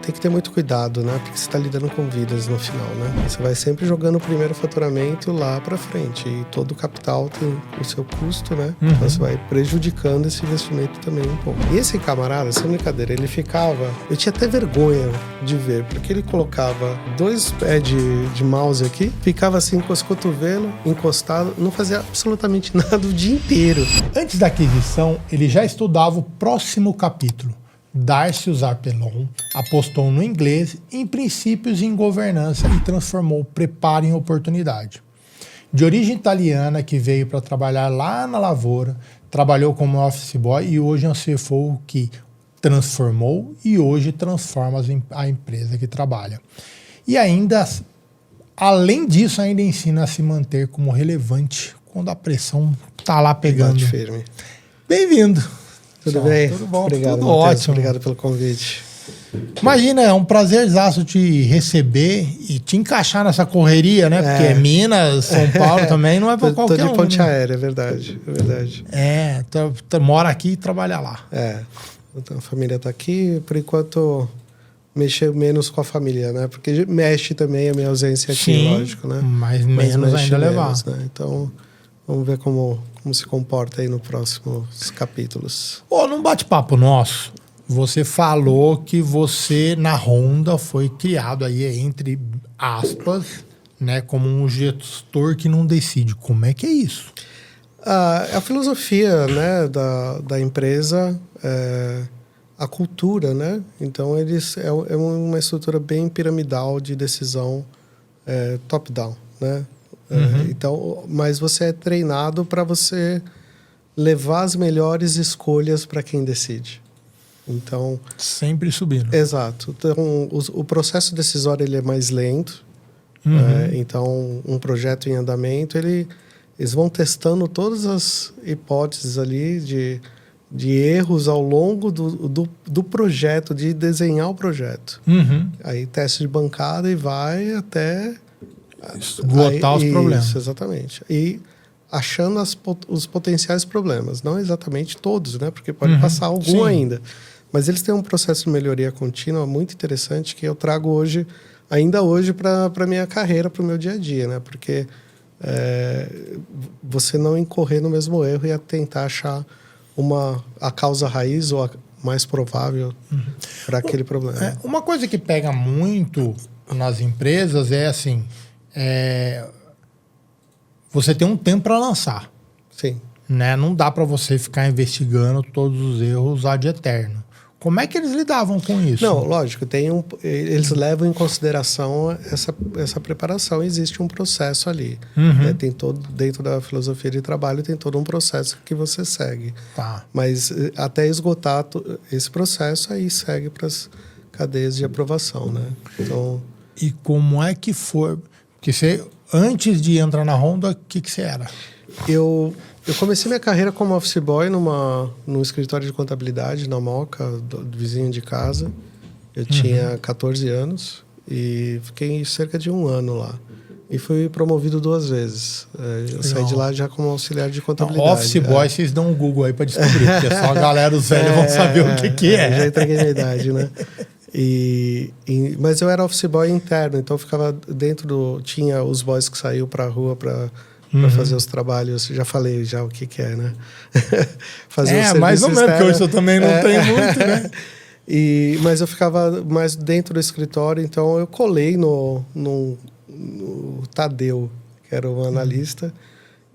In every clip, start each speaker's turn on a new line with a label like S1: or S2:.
S1: tem que ter muito cuidado, né? Porque você está lidando com vidas no final, né? Você vai sempre jogando o primeiro faturamento lá para frente. E todo o capital tem o seu custo, né?
S2: Uhum.
S1: Então você vai prejudicando esse investimento também um pouco. E esse camarada, sem brincadeira, ele ficava... Eu tinha até vergonha de ver, porque ele colocava 2 pés de mouse aqui, ficava assim com os cotovelos encostados, não fazia absolutamente nada o dia inteiro.
S2: Antes da aquisição, ele já estudava o próximo capítulo. Darcio Zarpellon apostou no inglês, em princípios e em governança e transformou preparo em oportunidade. De origem italiana, que veio para trabalhar lá na lavoura, trabalhou como office boy e hoje é um CFO que transformou e hoje transforma a empresa que trabalha. E ainda, além disso, ainda ensina a se manter como relevante quando a pressão está lá pegando.
S1: Bate firme.
S2: Bem-vindo.
S1: Tudo bem?
S2: Tudo bom?
S1: Obrigado,
S2: Tudo
S1: Matheus.
S2: ótimo.
S1: Obrigado pelo convite.
S2: Imagina, é um prazerzaço te receber e te encaixar nessa correria, né? Porque Minas, São Paulo também não é pra qualquer um.
S1: Tô de ponte
S2: né?
S1: aérea, é verdade. É verdade.
S2: Tu mora aqui e trabalha lá.
S1: Então, a família tá aqui, por enquanto mexer menos com a família, né? Porque mexe também a minha ausência aqui,
S2: Sim,
S1: lógico, né?
S2: mas menos
S1: mexe
S2: ainda levar.
S1: né? Então, vamos ver como se comporta aí nos próximos capítulos.
S2: Num bate-papo nosso, você falou que você, na Honda, foi criado aí, entre aspas, né, como um gestor que não decide. Como é que é isso?
S1: A filosofia, né, da empresa, a cultura, né? Então, é uma estrutura bem piramidal de decisão top-down, né? Então, mas você é treinado para você levar as melhores escolhas para quem decide. Então,
S2: sempre subindo.
S1: Exato. Então, o processo decisório ele é mais lento. Então, um projeto em andamento, eles vão testando todas as hipóteses ali de erros ao longo do projeto, de desenhar o projeto. Aí, teste de bancada e vai até...
S2: esgotar os problemas.
S1: Isso, exatamente. E achando os potenciais problemas. Não exatamente todos, né? Porque pode passar algum ainda. Mas eles têm um processo de melhoria contínua muito interessante que eu trago hoje, ainda hoje, para a minha carreira, para o meu dia a dia, né? Porque você não incorrer no mesmo erro e tentar achar a causa raiz ou a mais provável para aquele problema.
S2: Uma coisa que pega muito nas empresas é assim... você tem um tempo para lançar.
S1: Sim.
S2: Né? Não dá para você ficar investigando todos os erros ad eterno. Como é que eles lidavam com isso?
S1: Não, lógico, eles levam em consideração essa preparação. Existe um processo ali. Tem dentro da filosofia de trabalho, tem todo um processo que você segue.
S2: Tá.
S1: Mas até esgotar esse processo, aí segue para as cadeias de aprovação, né? Então,
S2: e como é que foi? Porque você, antes de entrar na Honda, o que você era?
S1: Eu comecei minha carreira como office boy num escritório de contabilidade na Moca, do vizinho de casa. Eu tinha 14 anos e fiquei cerca de 1 ano lá. E fui promovido 2 vezes. Eu saí de lá já como auxiliar de contabilidade.
S2: Office boy, vocês dão um Google aí para descobrir, porque só a galera, os velhos vão saber o que é.
S1: Já entreguei minha idade, né? Mas eu era office boy interno, então eu ficava tinha os boys que saíam para a rua para fazer os trabalhos. Já falei o que é, né? Fazer
S2: mais ou menos, porque hoje eu também não tenho muito, né?
S1: Mas eu ficava mais dentro do escritório, então eu colei no Tadeu, que era o analista,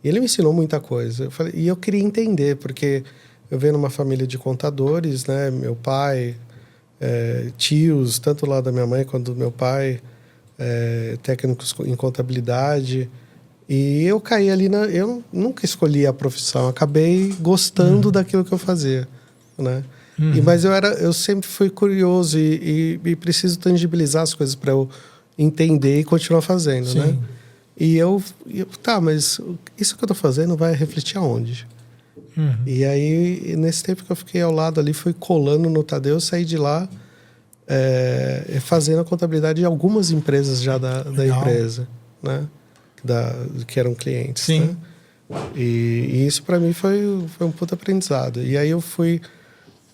S1: e ele me ensinou muita coisa. E eu queria entender, porque eu venho numa família de contadores, né? Meu pai, tios, tanto lá da minha mãe quanto do meu pai, técnicos em contabilidade. E eu caí ali eu nunca escolhi a profissão, acabei gostando daquilo que eu fazia, né? Mas eu sempre fui curioso e preciso tangibilizar as coisas para eu entender e continuar fazendo,
S2: Sim.
S1: né? Mas isso que eu tô fazendo vai refletir aonde? E aí, nesse tempo que eu fiquei ao lado ali, fui colando no Tadeu, saí de lá fazendo a contabilidade de algumas empresas já da empresa, né? Que eram clientes.
S2: Sim.
S1: Né? E isso para mim foi um puto aprendizado. E aí eu fui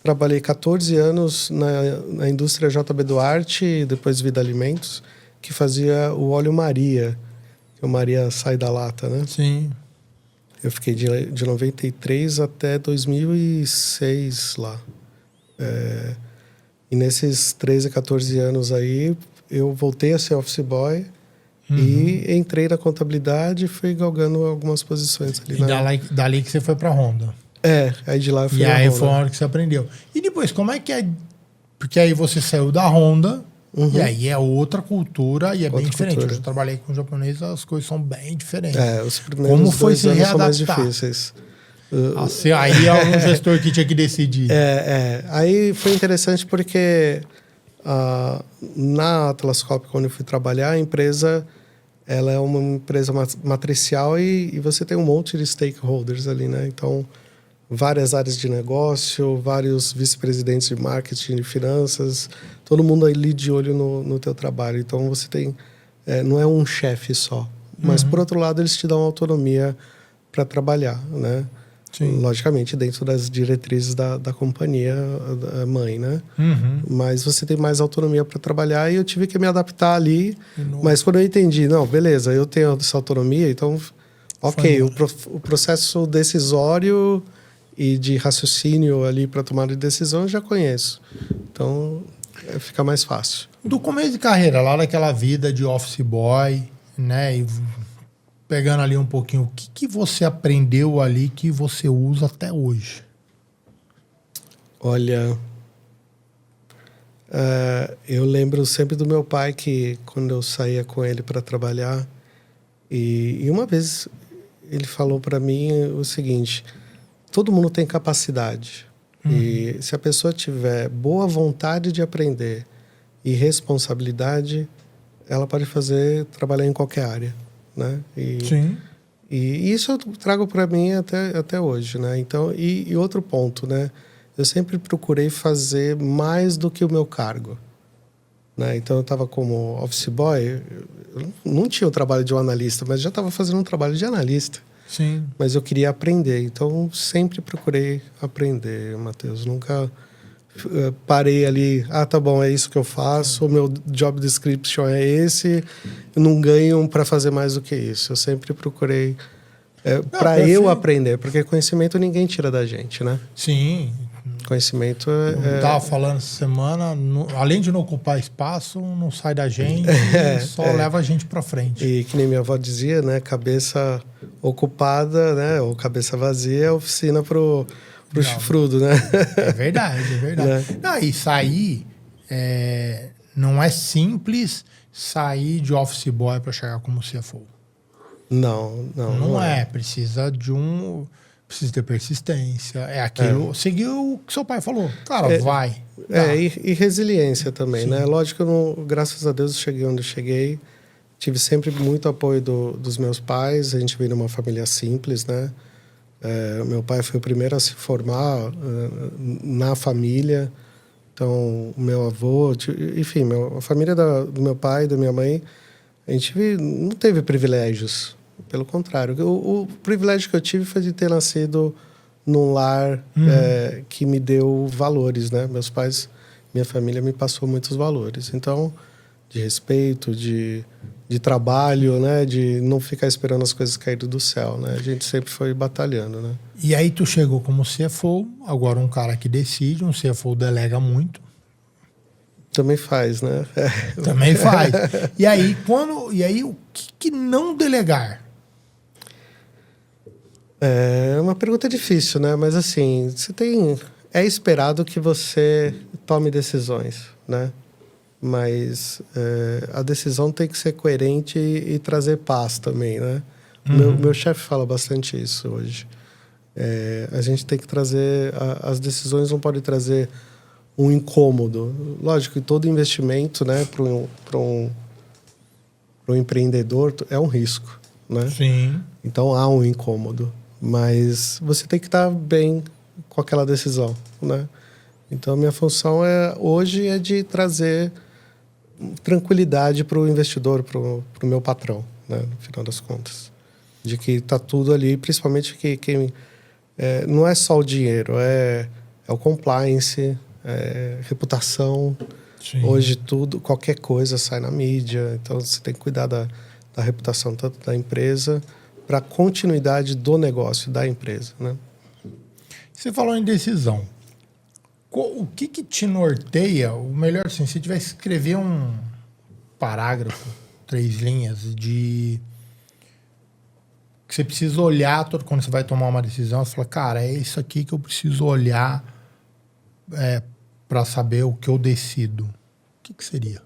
S1: Trabalhei 14 anos na indústria JB Duarte e depois Vida Alimentos, que fazia o óleo Maria, que o Maria sai da lata, né?
S2: Sim.
S1: Eu fiquei de 93 até 2006 lá. E nesses 13, 14 anos aí, eu voltei a ser office boy e entrei na contabilidade e fui galgando algumas posições ali.
S2: E dali que você foi pra Honda.
S1: Aí de lá eu fui
S2: E
S1: na
S2: aí
S1: Honda.
S2: foi a hora que você aprendeu. E depois, como é que é? Porque aí você saiu da Honda, e aí é outra cultura e é bem diferente.
S1: cultura.
S2: Eu já trabalhei com japonês, as coisas são bem diferentes.
S1: Os primeiros
S2: Como foi
S1: 2
S2: se
S1: anos são mais
S2: readaptar?
S1: difíceis.
S2: Assim, aí é um gestor que tinha que decidir.
S1: Aí foi interessante porque na Atlas Copco, quando eu fui trabalhar, a empresa ela é uma empresa matricial e você tem um monte de stakeholders ali, né? Então, várias áreas de negócio, vários vice-presidentes de marketing e finanças, todo mundo ali de olho no teu trabalho. Então, você tem... não é um chefe só. Mas, por outro lado, eles te dão autonomia para trabalhar, né?
S2: Sim.
S1: Logicamente, dentro das diretrizes da companhia da mãe, né? Mas você tem mais autonomia para trabalhar e eu tive que me adaptar ali. Mas quando eu entendi, não, beleza, eu tenho essa autonomia, então, ok, o processo decisório e de raciocínio ali para tomar de decisão eu já conheço. Então, fica mais fácil.
S2: Do começo de carreira, lá naquela vida de office boy, né? E pegando ali um pouquinho, o que você aprendeu ali que você usa até hoje?
S1: Olha, eu lembro sempre do meu pai que quando eu saía com ele para trabalhar e uma vez ele falou para mim o seguinte: todo mundo tem capacidade e se a pessoa tiver boa vontade de aprender e responsabilidade, ela pode trabalhar em qualquer área, né?
S2: Sim.
S1: E isso eu trago para mim até hoje, né? Então, e outro ponto, né? Eu sempre procurei fazer mais do que o meu cargo, né? Então, eu estava como office boy, eu não tinha o trabalho de um analista, mas já estava fazendo um trabalho de analista.
S2: Sim.
S1: Mas eu queria aprender, então sempre procurei aprender, Matheus. Nunca parei ali, tá bom, é isso que eu faço, o meu job description é esse, eu não ganho para fazer mais do que isso. Eu sempre procurei para eu aprender, porque conhecimento ninguém tira da gente, né?
S2: Sim.
S1: Conhecimento
S2: Eu estava falando essa semana, além de não ocupar espaço, não sai da gente e só leva a gente para frente.
S1: E que nem minha avó dizia, né? Cabeça ocupada, né? Ou cabeça vazia é oficina pro chifrudo, né?
S2: É verdade, é verdade.
S1: Né?
S2: Não, e sair, não é simples sair de office boy para chegar como CFO.
S1: Não
S2: é. Precisa ter persistência. É aquilo. Seguir o que seu pai falou. Cara, vai.
S1: E resiliência também,
S2: Sim.
S1: né? Lógico que eu, graças a Deus, cheguei onde eu cheguei. Tive sempre muito apoio dos meus pais. A gente veio de uma família simples, né? Meu pai foi o primeiro a se formar na família. Então, o meu avô... Enfim, a família do meu pai e da minha mãe, a gente não teve privilégios. Pelo contrário. O privilégio que eu tive foi de ter nascido num lar que me deu valores, né? Meus pais, minha família me passou muitos valores. Então, de respeito, de trabalho, né? De não ficar esperando as coisas caírem do céu, né? A gente sempre foi batalhando, né?
S2: E aí tu chegou como CFO, agora um cara que decide, um CFO delega muito.
S1: Também faz, né?
S2: Também faz. E aí, o que não delegar?
S1: É uma pergunta difícil, né? Mas assim, é esperado que você tome decisões, né? Mas a decisão tem que ser coerente e trazer paz também, né? Meu chefe fala bastante isso hoje. A gente tem que trazer... As decisões não podem trazer um incômodo. Lógico que todo investimento, né, para um empreendedor é um risco, né?
S2: Sim.
S1: Então há um incômodo. Mas você tem que estar bem com aquela decisão, né? Então, a minha função hoje é de trazer tranquilidade para o investidor, para o meu patrão, né? No final das contas. De que está tudo ali, principalmente que não é só o dinheiro, é é o compliance, reputação.
S2: Sim.
S1: Hoje qualquer coisa sai na mídia, então você tem que cuidar da reputação tanto da empresa para a continuidade do negócio da empresa, né?
S2: Você falou em decisão. O que te norteia? O melhor, assim, se tivesse que escrever um parágrafo, 3 linhas, de que você precisa olhar quando você vai tomar uma decisão, você fala, cara, é isso aqui que eu preciso olhar para saber o que eu decido. O que seria?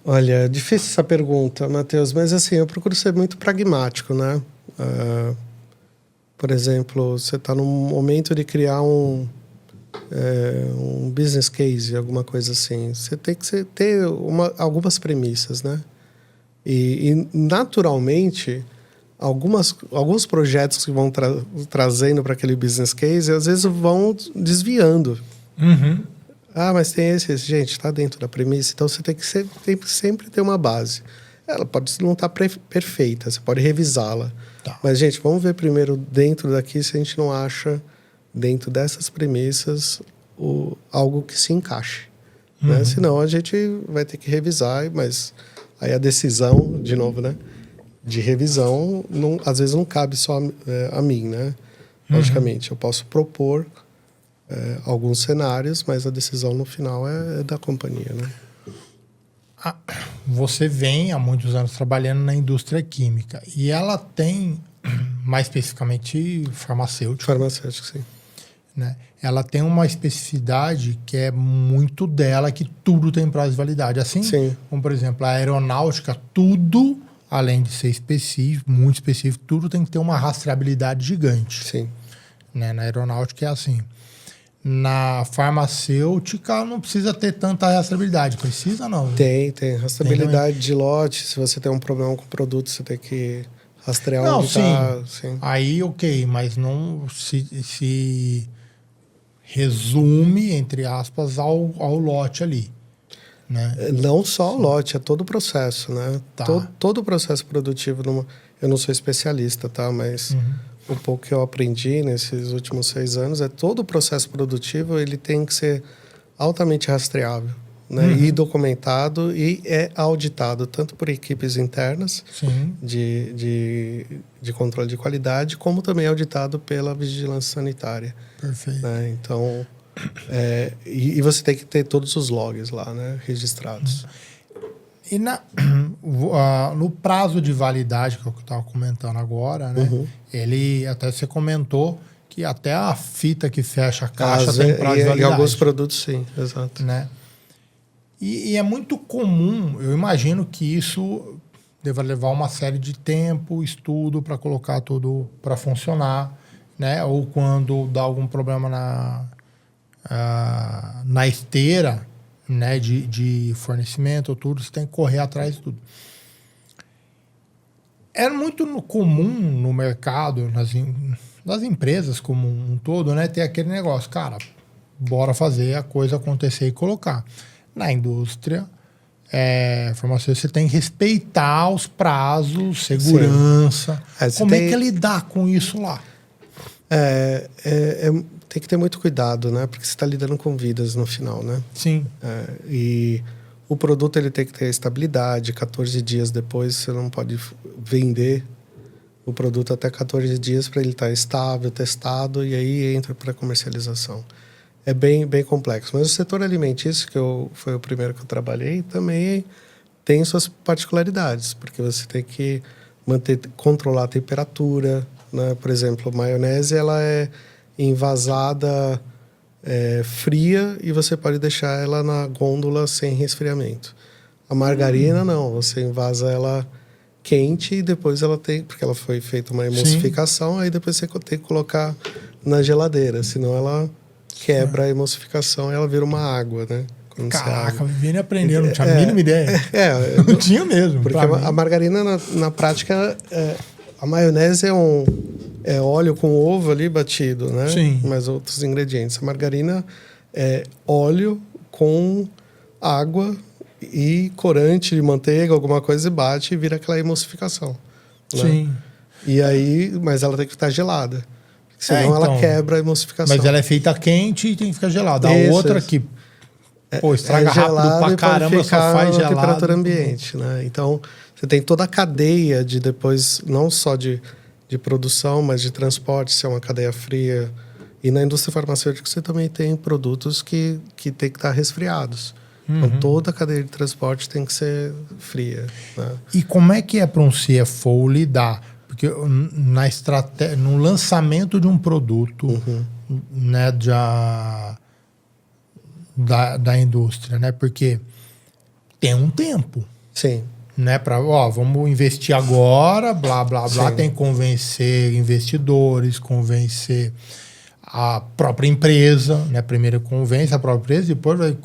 S1: Olha, é difícil essa pergunta, Matheus, mas assim, eu procuro ser muito pragmático, né? Por exemplo, você está num momento de criar um business case, alguma coisa assim. Você tem que ter algumas premissas, né? E naturalmente, alguns projetos que vão trazendo para aquele business case, às vezes vão desviando.
S2: Uhum.
S1: Mas tem esse. Gente, está dentro da premissa, então você tem que sempre ter uma base. Ela pode não estar perfeita, você pode revisá-la.
S2: Tá.
S1: Mas, gente, vamos ver primeiro dentro daqui se a gente não acha, dentro dessas premissas, algo que se encaixe.
S2: Uhum.
S1: Né? Senão a gente vai ter que revisar, mas aí a decisão, de novo, né? De revisão, às vezes não cabe só a mim, né? Logicamente, eu posso propor alguns cenários, mas a decisão no final é da companhia, né?
S2: Você vem há muitos anos trabalhando na indústria química e ela tem, mais especificamente, farmacêutica.
S1: Farmacêutica, sim.
S2: Né? Ela tem uma especificidade que é muito dela, que tudo tem prazo de validade. Assim,
S1: sim.
S2: Como, por exemplo, a aeronáutica, tudo, além de ser específico, muito específico, tudo tem que ter uma rastreabilidade gigante.
S1: Sim.
S2: Né? Na aeronáutica é assim. Na farmacêutica não precisa ter tanta rastreabilidade. Precisa, não?
S1: Tem rastreabilidade de lote. Se você tem um problema com o produto, você tem que rastrear onde está.
S2: Sim. Aí, ok, mas não se resume, entre aspas, ao lote ali. Né?
S1: Não só o lote, é todo o processo, né?
S2: Tá.
S1: Todo o processo produtivo. Eu não sou especialista, tá? Mas o pouco que eu aprendi nesses últimos 6 anos todo o processo produtivo ele tem que ser altamente rastreável, né? E documentado e auditado tanto por equipes internas de controle de qualidade, como também auditado pela vigilância sanitária.
S2: Perfeito.
S1: Né? Então, e você tem que ter todos os logs lá, né? Registrados.
S2: E no prazo de validade que eu estava comentando agora, né? Ele até você comentou que até a fita que fecha a caixa tem prazo de validade.
S1: Em alguns produtos, sim, exato.
S2: Né? E é muito comum, eu imagino que isso deva levar uma série de tempo, estudo para colocar tudo para funcionar, né? Ou quando dá algum problema na esteira, né, de fornecimento ou tudo, você tem que correr atrás de tudo. É muito comum no mercado, nas empresas como um todo, né, ter aquele negócio, cara, bora fazer a coisa acontecer e colocar. Na indústria farmacêutica, você tem que respeitar os prazos, segurança. Como é que é lidar com isso lá?
S1: Tem que ter muito cuidado, né? Porque você está lidando com vidas no final, né?
S2: Sim.
S1: E o produto ele tem que ter estabilidade. 14 dias depois você não pode vender o produto até 14 dias para ele estar estável, testado, e aí entra para comercialização. É bem, bem complexo. Mas o setor alimentício, foi o primeiro que eu trabalhei, também tem suas particularidades, porque você tem que controlar a temperatura, né? Por exemplo, a maionese ela é envasada fria e você pode deixar ela na gôndola sem resfriamento. A margarina não, você envasa ela quente e depois ela porque ela foi feita uma emulsificação, aí depois você tem que colocar na geladeira, senão ela quebra a emulsificação e ela vira uma água, né?
S2: Caraca, vivendo e aprendendo, não tinha a mínima ideia. Não tinha mesmo.
S1: Porque a margarina, na prática, a maionese é óleo com ovo ali batido, né?
S2: Sim.
S1: Mais outros ingredientes. A margarina é óleo com água e corante de manteiga, alguma coisa, e bate e vira aquela emulsificação. Né?
S2: Sim.
S1: E aí, mas ela tem que estar gelada. Senão ela quebra a emulsificação.
S2: Mas ela é feita quente e tem que ficar gelada. A outra que estraga rápido pra caramba, só faz gelado.
S1: Temperatura ambiente, né? Então, você tem toda a cadeia de depois, não só de produção, mas de transporte, se é uma cadeia fria. E na indústria farmacêutica você também tem produtos que tem que estar resfriados. Então, toda a cadeia de transporte tem que ser fria. Né?
S2: E como é que é para um CFO lidar? Porque no lançamento de um produto, né, da indústria, né? Porque tem um tempo.
S1: Sim.
S2: Né, vamos investir agora, blá, blá, blá.
S1: Sim.
S2: Tem que convencer investidores, convencer a própria empresa, né? Primeiro convence a própria empresa, depois vai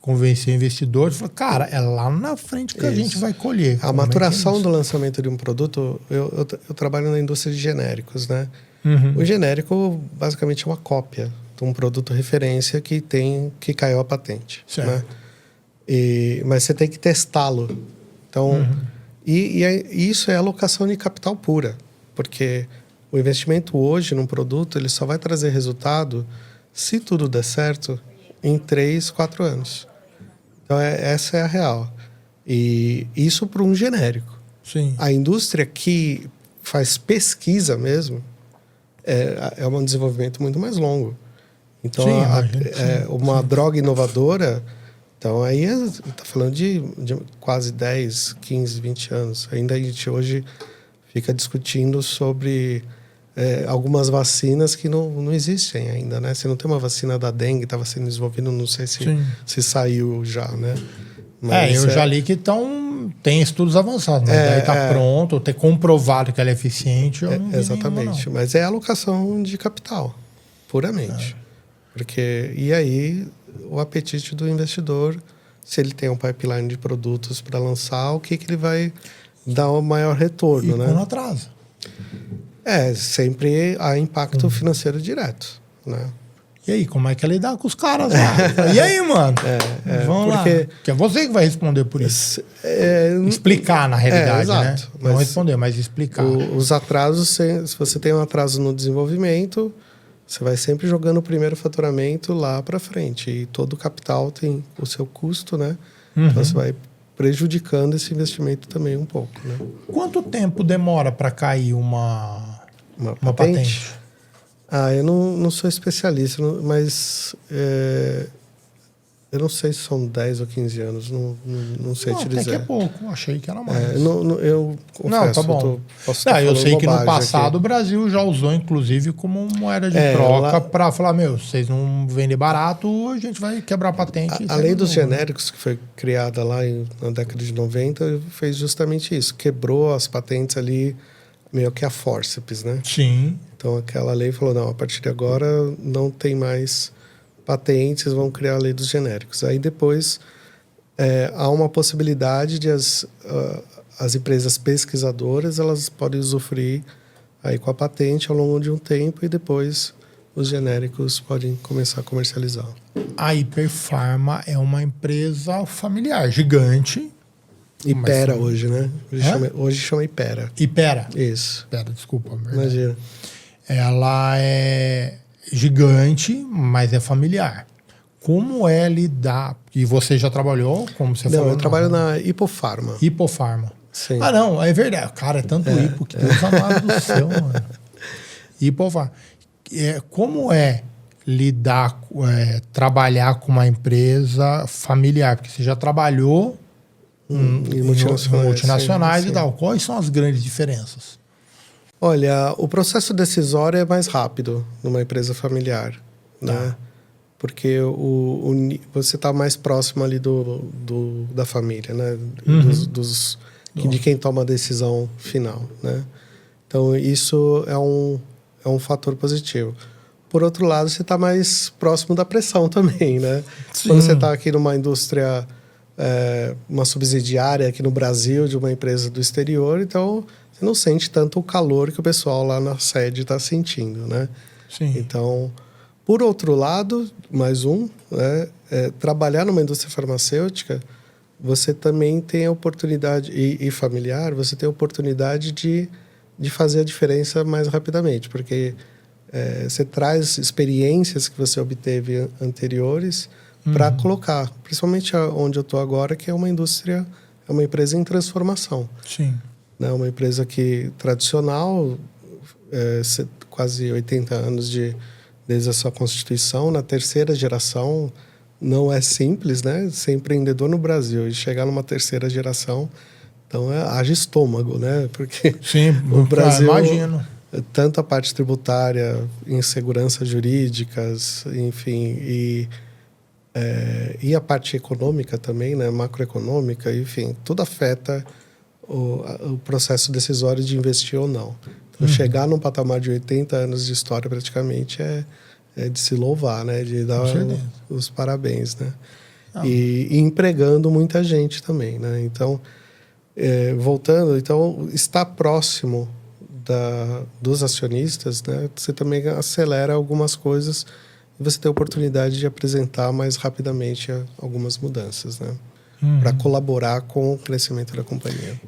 S2: convencer investidores. Fala, cara, é lá na frente que a gente vai colher.
S1: A maturação do lançamento de um produto, eu trabalho na indústria de genéricos, né? O genérico, basicamente, é uma cópia de um produto referência que caiu a patente.
S2: Certo.
S1: Né? Mas você tem que testá-lo. Então, isso é alocação de capital pura, porque o investimento hoje num produto ele só vai trazer resultado, se tudo der certo, em 3, 4 anos. Então, essa é a real. E isso para um genérico.
S2: Sim.
S1: A indústria que faz pesquisa mesmo é um desenvolvimento muito mais longo. Então, uma droga inovadora... Então, aí está falando de quase 10, 15, 20 anos. Ainda a gente hoje fica discutindo sobre algumas vacinas que não existem ainda, né? Você não tem uma vacina da dengue, estava sendo desenvolvida, não sei se saiu já, né? Mas,
S2: eu já li que tem estudos avançados, mas daí está pronto, ter comprovado que ela é eficiente, eu não vi
S1: exatamente,
S2: nenhuma, não.
S1: Mas é alocação de capital, puramente. E aí... o apetite do investidor, se ele tem um pipeline de produtos para lançar, o que ele vai dar o maior retorno, né?
S2: Quando atrasa.
S1: Sempre há impacto financeiro direto, né?
S2: E aí, como é que é lidar com os caras lá? E aí, mano? Vamos lá. Porque é você que vai responder por isso. Explicar, na realidade,
S1: exato,
S2: né? Não responder, mas explicar.
S1: Os atrasos, se você tem um atraso no desenvolvimento... Você vai sempre jogando o primeiro faturamento lá para frente. E todo o capital tem o seu custo, né? Então, você vai prejudicando esse investimento também um pouco, né?
S2: Quanto tempo demora para cair uma patente?
S1: Eu não sou especialista, mas... eu não sei se são 10 ou 15 anos, não sei te dizer.
S2: Até que é pouco, achei que era mais.
S1: Eu confesso,
S2: tá bom. Eu sei que no passado o Brasil já usou, inclusive, como moeda de troca para falar, vocês não vendem barato, a gente vai quebrar a patente.
S1: A lei dos genéricos, que foi criada lá na década de 90, fez justamente isso. Quebrou as patentes ali, meio que a fórceps, né?
S2: Sim.
S1: Então, aquela lei falou, não, a partir de agora não tem mais... patentes, vão criar a lei dos genéricos. Aí depois há uma possibilidade de as empresas pesquisadoras elas podem usufruir aí com a patente ao longo de um tempo e depois os genéricos podem começar a comercializar.
S2: A Hiperfarma é uma empresa familiar, gigante.
S1: Ipera hoje, né? Hoje chama Ipera.
S2: Ipera?
S1: Isso.
S2: Ipera, desculpa.
S1: Imagina.
S2: Ela é... gigante, mas é familiar. Como é lidar... E você já trabalhou, como você falou?
S1: Não, eu trabalho na Hipofarma.
S2: Hipofarma.
S1: Sim.
S2: Não, é verdade. Cara, é tanto hipo que Deus amado do céu, mano. Hipofarma. Como é lidar, trabalhar com uma empresa familiar? Porque você já trabalhou em multinacionais
S1: sim,
S2: e tal. Quais são as grandes diferenças?
S1: Olha, o processo decisório é mais rápido numa empresa familiar, né? Porque você está mais próximo ali da família, né? De quem toma a decisão final, né? Então, isso é um fator positivo. Por outro lado, você está mais próximo da pressão também, né? Sim. Quando você está aqui numa indústria, uma subsidiária aqui no Brasil de uma empresa do exterior, então... você não sente tanto o calor que o pessoal lá na sede está sentindo, né?
S2: Sim.
S1: Então, por outro lado, mais trabalhar numa indústria farmacêutica, você também tem a oportunidade, e familiar, você tem a oportunidade de fazer a diferença mais rapidamente, porque você traz experiências que você obteve anteriores para colocar, principalmente onde eu estou agora, que é uma indústria, é uma empresa em transformação.
S2: Sim.
S1: Né? Uma empresa que tradicional, quase 80 anos desde a sua constituição, na terceira geração, não é simples, né? Ser empreendedor no Brasil e chegar numa terceira geração, então haja estômago, né? Porque
S2: Sim,
S1: o Brasil,
S2: imagino.
S1: tanto a parte tributária, inseguranças jurídicas, enfim, e a parte econômica também, né? Macroeconômica, enfim, tudo afeta o processo decisório de investir ou não. Então, chegar num patamar de 80 anos de história praticamente é de se louvar, né? De dar os parabéns, né? E empregando muita gente também, né? Então, voltando, então, estar próximo dos acionistas, né? Você também acelera algumas coisas e você tem a oportunidade de apresentar mais rapidamente algumas mudanças, né? Para colaborar com o crescimento da companhia.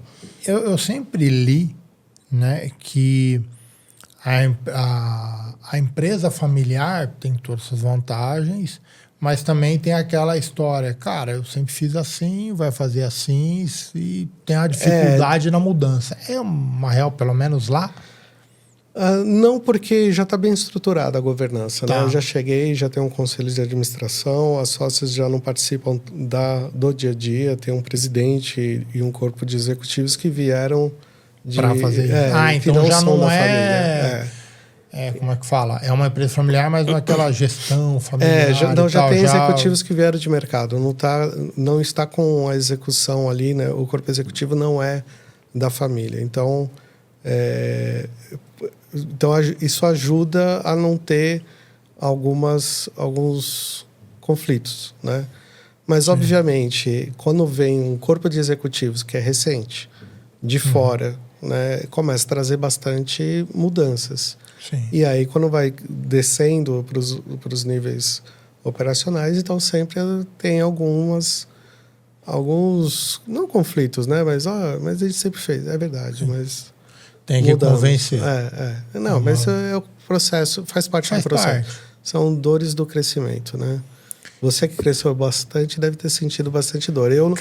S2: Eu sempre li, né, que a empresa familiar tem todas as vantagens, mas também tem aquela história, cara, eu sempre fiz assim, vai fazer assim, e tem a dificuldade na mudança. É uma real, pelo menos lá?
S1: Não, porque já está bem estruturada a governança.
S2: Tá.
S1: Né? Eu já cheguei, já tem um conselho de administração, as sócias já não participam do dia a dia, tem um presidente e um corpo de executivos que vieram
S2: para fazer isso. Então já não é... como é que fala? É uma empresa familiar, mas não é aquela gestão familiar.
S1: Já tem executivos que vieram de mercado. Não está com a execução ali, né? O corpo executivo não é da família. Então, isso ajuda a não ter alguns conflitos, né? Mas, obviamente, quando vem um corpo de executivos que é recente, de fora, né, começa a trazer bastante mudanças.
S2: Sim.
S1: E aí, quando vai descendo para os níveis operacionais, então sempre tem alguns, não conflitos, né? Mas a gente sempre fez, é verdade, mas...
S2: Tem que convencer.
S1: Não, mas é o processo, faz parte do processo. São dores do crescimento, né? Você que cresceu bastante deve ter sentido bastante dor. Eu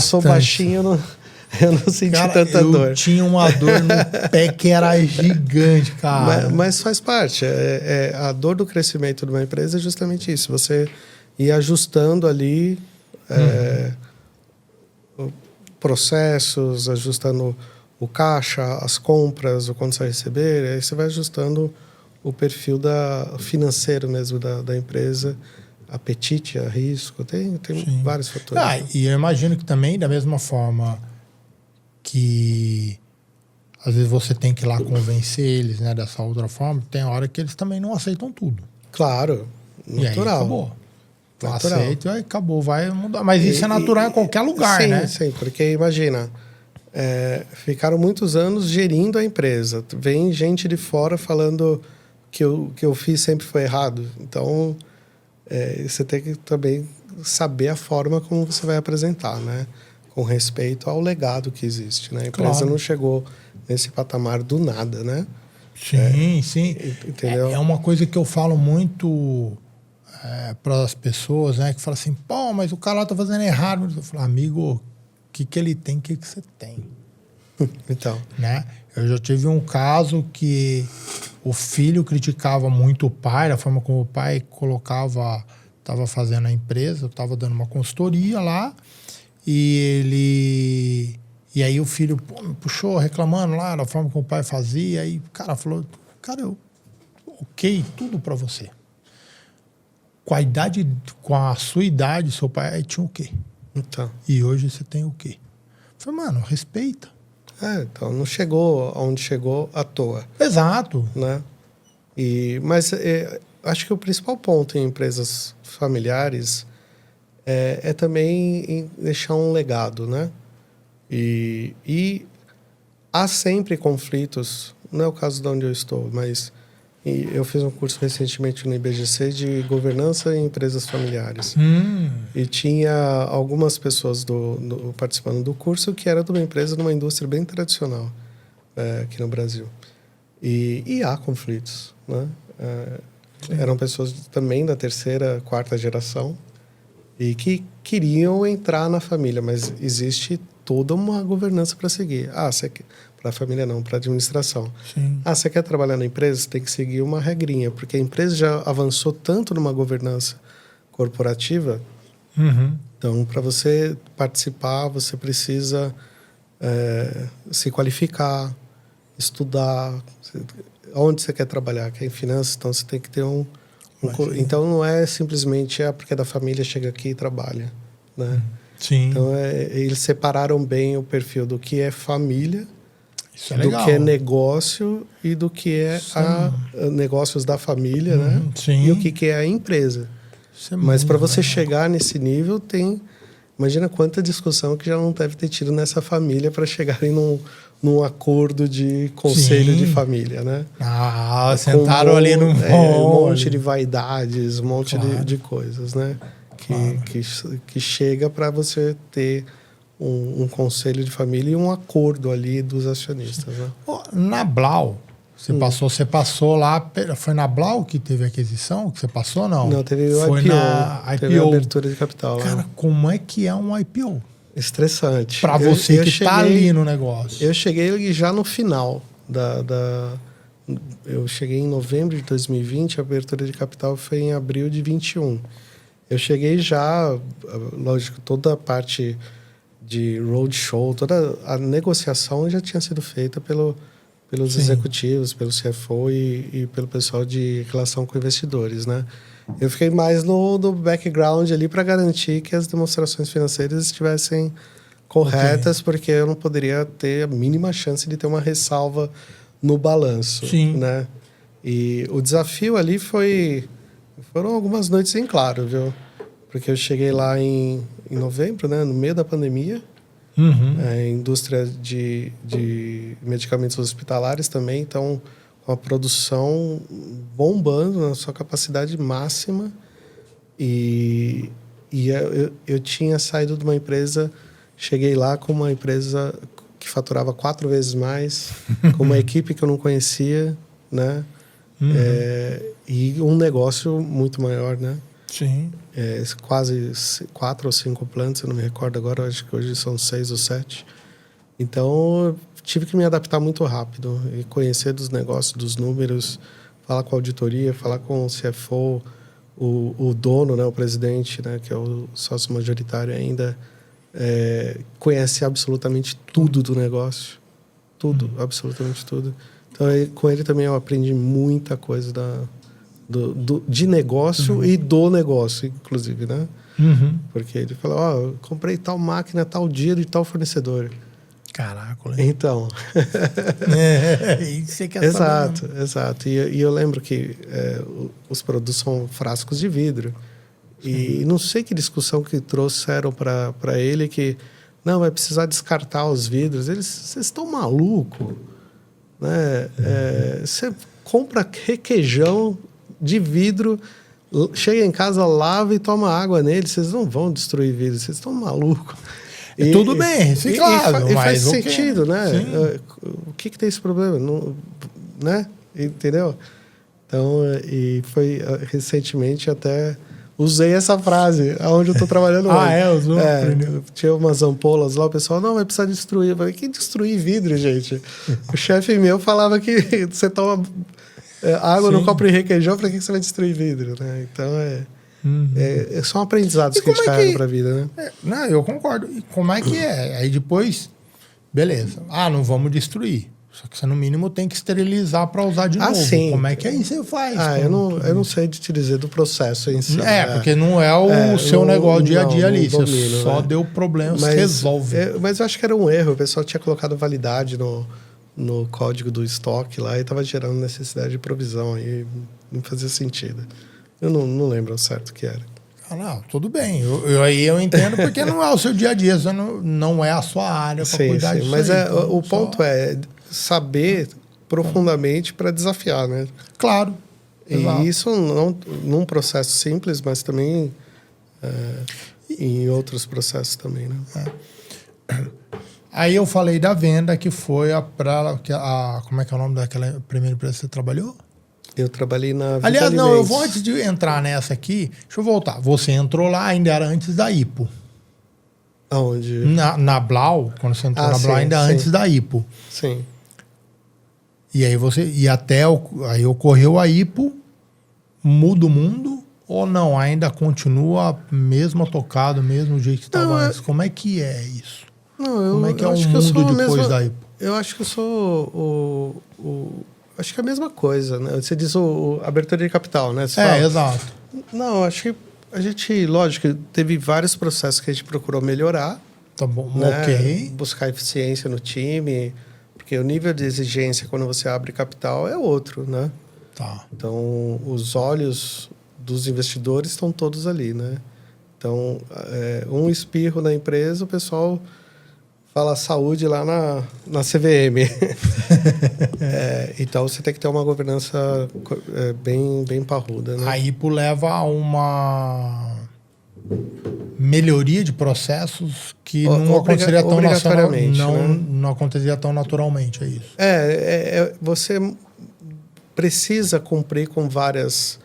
S1: sou baixinho, eu não senti tanta dor.
S2: Eu tinha uma dor no pé que era gigante, cara.
S1: Mas faz parte. A dor do crescimento de uma empresa é justamente isso. Você ir ajustando ali processos, ajustando o caixa, as compras, o quanto você vai receber. Aí você vai ajustando o perfil financeiro mesmo da empresa. Apetite, a risco. Tem vários fatores.
S2: E eu imagino que também, da mesma forma que às vezes você tem que ir lá convencer eles, né, dessa outra forma, tem hora que eles também não aceitam tudo.
S1: Claro, natural.
S2: E aí acabou. Aceita e aí acabou, vai mudar. Mas isso é natural em qualquer lugar, né?
S1: Sim, porque imagina, ficaram muitos anos gerindo a empresa. Vem gente de fora falando que o que eu fiz sempre foi errado. Então, você tem que também saber a forma como você vai apresentar, né? Com respeito ao legado que existe, né? A empresa não chegou nesse patamar do nada, né?
S2: Sim.
S1: Entendeu?
S2: É uma coisa que eu falo muito para as pessoas, né? Que falam assim, pô, mas o cara lá tá fazendo errado. Eu falo, amigo, o que ele tem, o que você tem?
S1: Então.
S2: Né? Eu já tive um caso que o filho criticava muito o pai, a forma como o pai estava fazendo a empresa, eu estava dando uma consultoria lá, e aí o filho me puxou reclamando lá da forma como o pai fazia, aí o cara falou, cara, ok, tudo para você. Com a sua idade, seu pai tinha o quê?
S1: Então.
S2: E hoje você tem o quê? Eu falei, mano, respeita.
S1: Então não chegou aonde chegou à toa.
S2: Exato.
S1: Né? Mas acho que o principal ponto em empresas familiares é também em deixar um legado, né? E há sempre conflitos, não é o caso de onde eu estou, mas eu fiz um curso recentemente no IBGC de governança em empresas familiares. E tinha algumas pessoas participando do curso que era de uma empresa, de uma indústria bem tradicional aqui no Brasil. E há conflitos, né? Eram pessoas também da terceira, quarta geração e que queriam entrar na família, mas existe toda uma governança para seguir. Para a família não, para a administração.
S2: Sim.
S1: Você quer trabalhar na empresa? Você tem que seguir uma regrinha, porque a empresa já avançou tanto numa governança corporativa. Então, para você participar, você precisa se qualificar, estudar. Onde você quer trabalhar? Quer em finanças? Então, você tem que ter então, não é simplesmente porque é da família, chega aqui e trabalha, né?
S2: Sim.
S1: Então, eles separaram bem o perfil do que é família,
S2: Isso é
S1: do
S2: legal.
S1: que é negócio e do que é negócios da família, né?
S2: Sim.
S1: E o que é a empresa. Mas para você chegar nesse nível, imagina quanta discussão que já não deve ter tido nessa família para chegarem num acordo de conselho de família, né?
S2: Sentaram ali no
S1: um monte de vaidades, um monte de coisas, né? Que chega para você ter um conselho de família e um acordo ali dos acionistas, né?
S2: Na Blau, você passou lá, foi na Blau que teve a aquisição que você passou, não?
S1: Não, teve o
S2: foi
S1: IPO.
S2: Na IPO.
S1: Teve a abertura de capital.
S2: Cara, como é que é um IPO?
S1: Estressante.
S2: Para você que está ali no negócio.
S1: Eu cheguei já no final eu cheguei em novembro de 2020, a abertura de capital foi em abril de 21. Eu cheguei já, lógico, toda a parte de roadshow, toda a negociação já tinha sido feita pelos executivos, pelo CFO e pelo pessoal de relação com investidores, né? Eu fiquei mais no background ali para garantir que as demonstrações financeiras estivessem corretas, porque eu não poderia ter a mínima chance de ter uma ressalva no balanço, né? E o desafio ali foram algumas noites em claro, viu? Porque eu cheguei lá em novembro, né? No meio da pandemia. Indústria de medicamentos hospitalares também, então com a produção bombando na sua capacidade máxima. E eu tinha saído de uma empresa, cheguei lá com uma empresa que faturava 4 vezes mais, com uma equipe que eu não conhecia, né? E um negócio muito maior, né?
S2: Sim.
S1: Quase 4 ou 5 plantas, eu não me recordo agora, acho que hoje são 6 ou 7. Então, eu tive que me adaptar muito rápido e conhecer dos negócios, dos números, falar com a auditoria, falar com o CFO, o dono, né, o presidente, né, que é o sócio majoritário ainda, conhece absolutamente tudo do negócio. Tudo, absolutamente tudo. Então, com ele também eu aprendi muita coisa de negócio e do negócio, inclusive, né? Porque ele falou, eu comprei tal máquina, tal dia de tal fornecedor.
S2: Caraca,
S1: então.
S2: Isso você quer saber.
S1: Exato. E eu lembro que os produtos são frascos de vidro. E não sei que discussão que trouxeram para ele que não, vai precisar descartar os vidros. Vocês estão malucos, né? Você compra requeijão de vidro, chega em casa, lava e toma água nele. Vocês não vão destruir vidro, vocês estão malucos.
S2: Tudo bem, reciclado.
S1: E faz sentido,
S2: né?
S1: O que tem esse problema? Não, né? Entendeu? Então, e foi recentemente até usei essa frase onde eu estou trabalhando hoje.
S2: Usou?
S1: Tinha umas ampolas lá, o pessoal, não, vai precisar destruir. Eu falei, que destruir vidro, gente? O chefe meu falava que você toma água no copo de requeijão, para que você vai destruir vidro, né? Então, são aprendizados que a gente carrega para a vida, né?
S2: Não, eu concordo. E como é que é? Aí depois, beleza. Não vamos destruir. Só que você, no mínimo, tem que esterilizar para usar de novo.
S1: Sim.
S2: Como é que aí você faz?
S1: Eu não sei de te dizer do processo em si.
S2: Porque não é o seu negócio dia a dia ali.
S1: Domino,
S2: você só deu problema, você resolve.
S1: Mas eu acho que era um erro. O pessoal tinha colocado validade no código do estoque lá e estava gerando necessidade de provisão. Aí não fazia sentido. Eu não lembro ao certo o que era.
S2: Não, tudo bem. Aí eu entendo porque não é o seu dia a dia, você não é a sua área para cuidar disso.
S1: Mas
S2: aí, então,
S1: o ponto é saber profundamente para desafiar, né?
S2: Claro.
S1: E exato. Isso não num processo simples, mas também em outros processos também, né?
S2: Aí eu falei da venda, que foi como é que é o nome daquela primeira empresa que você trabalhou?
S1: Eu trabalhei na Vida
S2: Aliás, não, eu
S1: Alimentos.
S2: vou antes de entrar nessa aqui, deixa eu voltar. Você entrou lá, ainda era antes da IPO.
S1: Aonde?
S2: Na Blau, quando você entrou na Blau,
S1: sim,
S2: ainda
S1: sim.
S2: antes da IPO.
S1: Sim.
S2: E aí aí ocorreu a IPO, muda o mundo, ou não? Ainda continua mesmo tocado, mesmo jeito que estava
S1: Não,
S2: antes? Como é que é isso?
S1: Não,
S2: Como é que é o
S1: acho que eu sou
S2: mundo
S1: a
S2: depois
S1: mesma-
S2: da IPO?
S1: Eu acho que eu sou acho que é a mesma coisa, né? Você diz abertura de capital, né? Você fala.
S2: Exato.
S1: Não, acho que a gente, lógico, teve vários processos que a gente procurou melhorar,
S2: Tá bom,
S1: né?
S2: ok.
S1: Buscar eficiência no time, porque o nível de exigência quando você abre capital é outro, né?
S2: Tá.
S1: Então, os olhos dos investidores estão todos ali, né? Então, um espirro na empresa, o pessoal fala saúde lá na CVM. Então, você tem que ter uma governança bem parruda, né?
S2: A IPO leva a uma melhoria de processos que não aconteceria tão
S1: obrigatoriamente,
S2: não aconteceria tão naturalmente, é isso.
S1: Você precisa cumprir com vários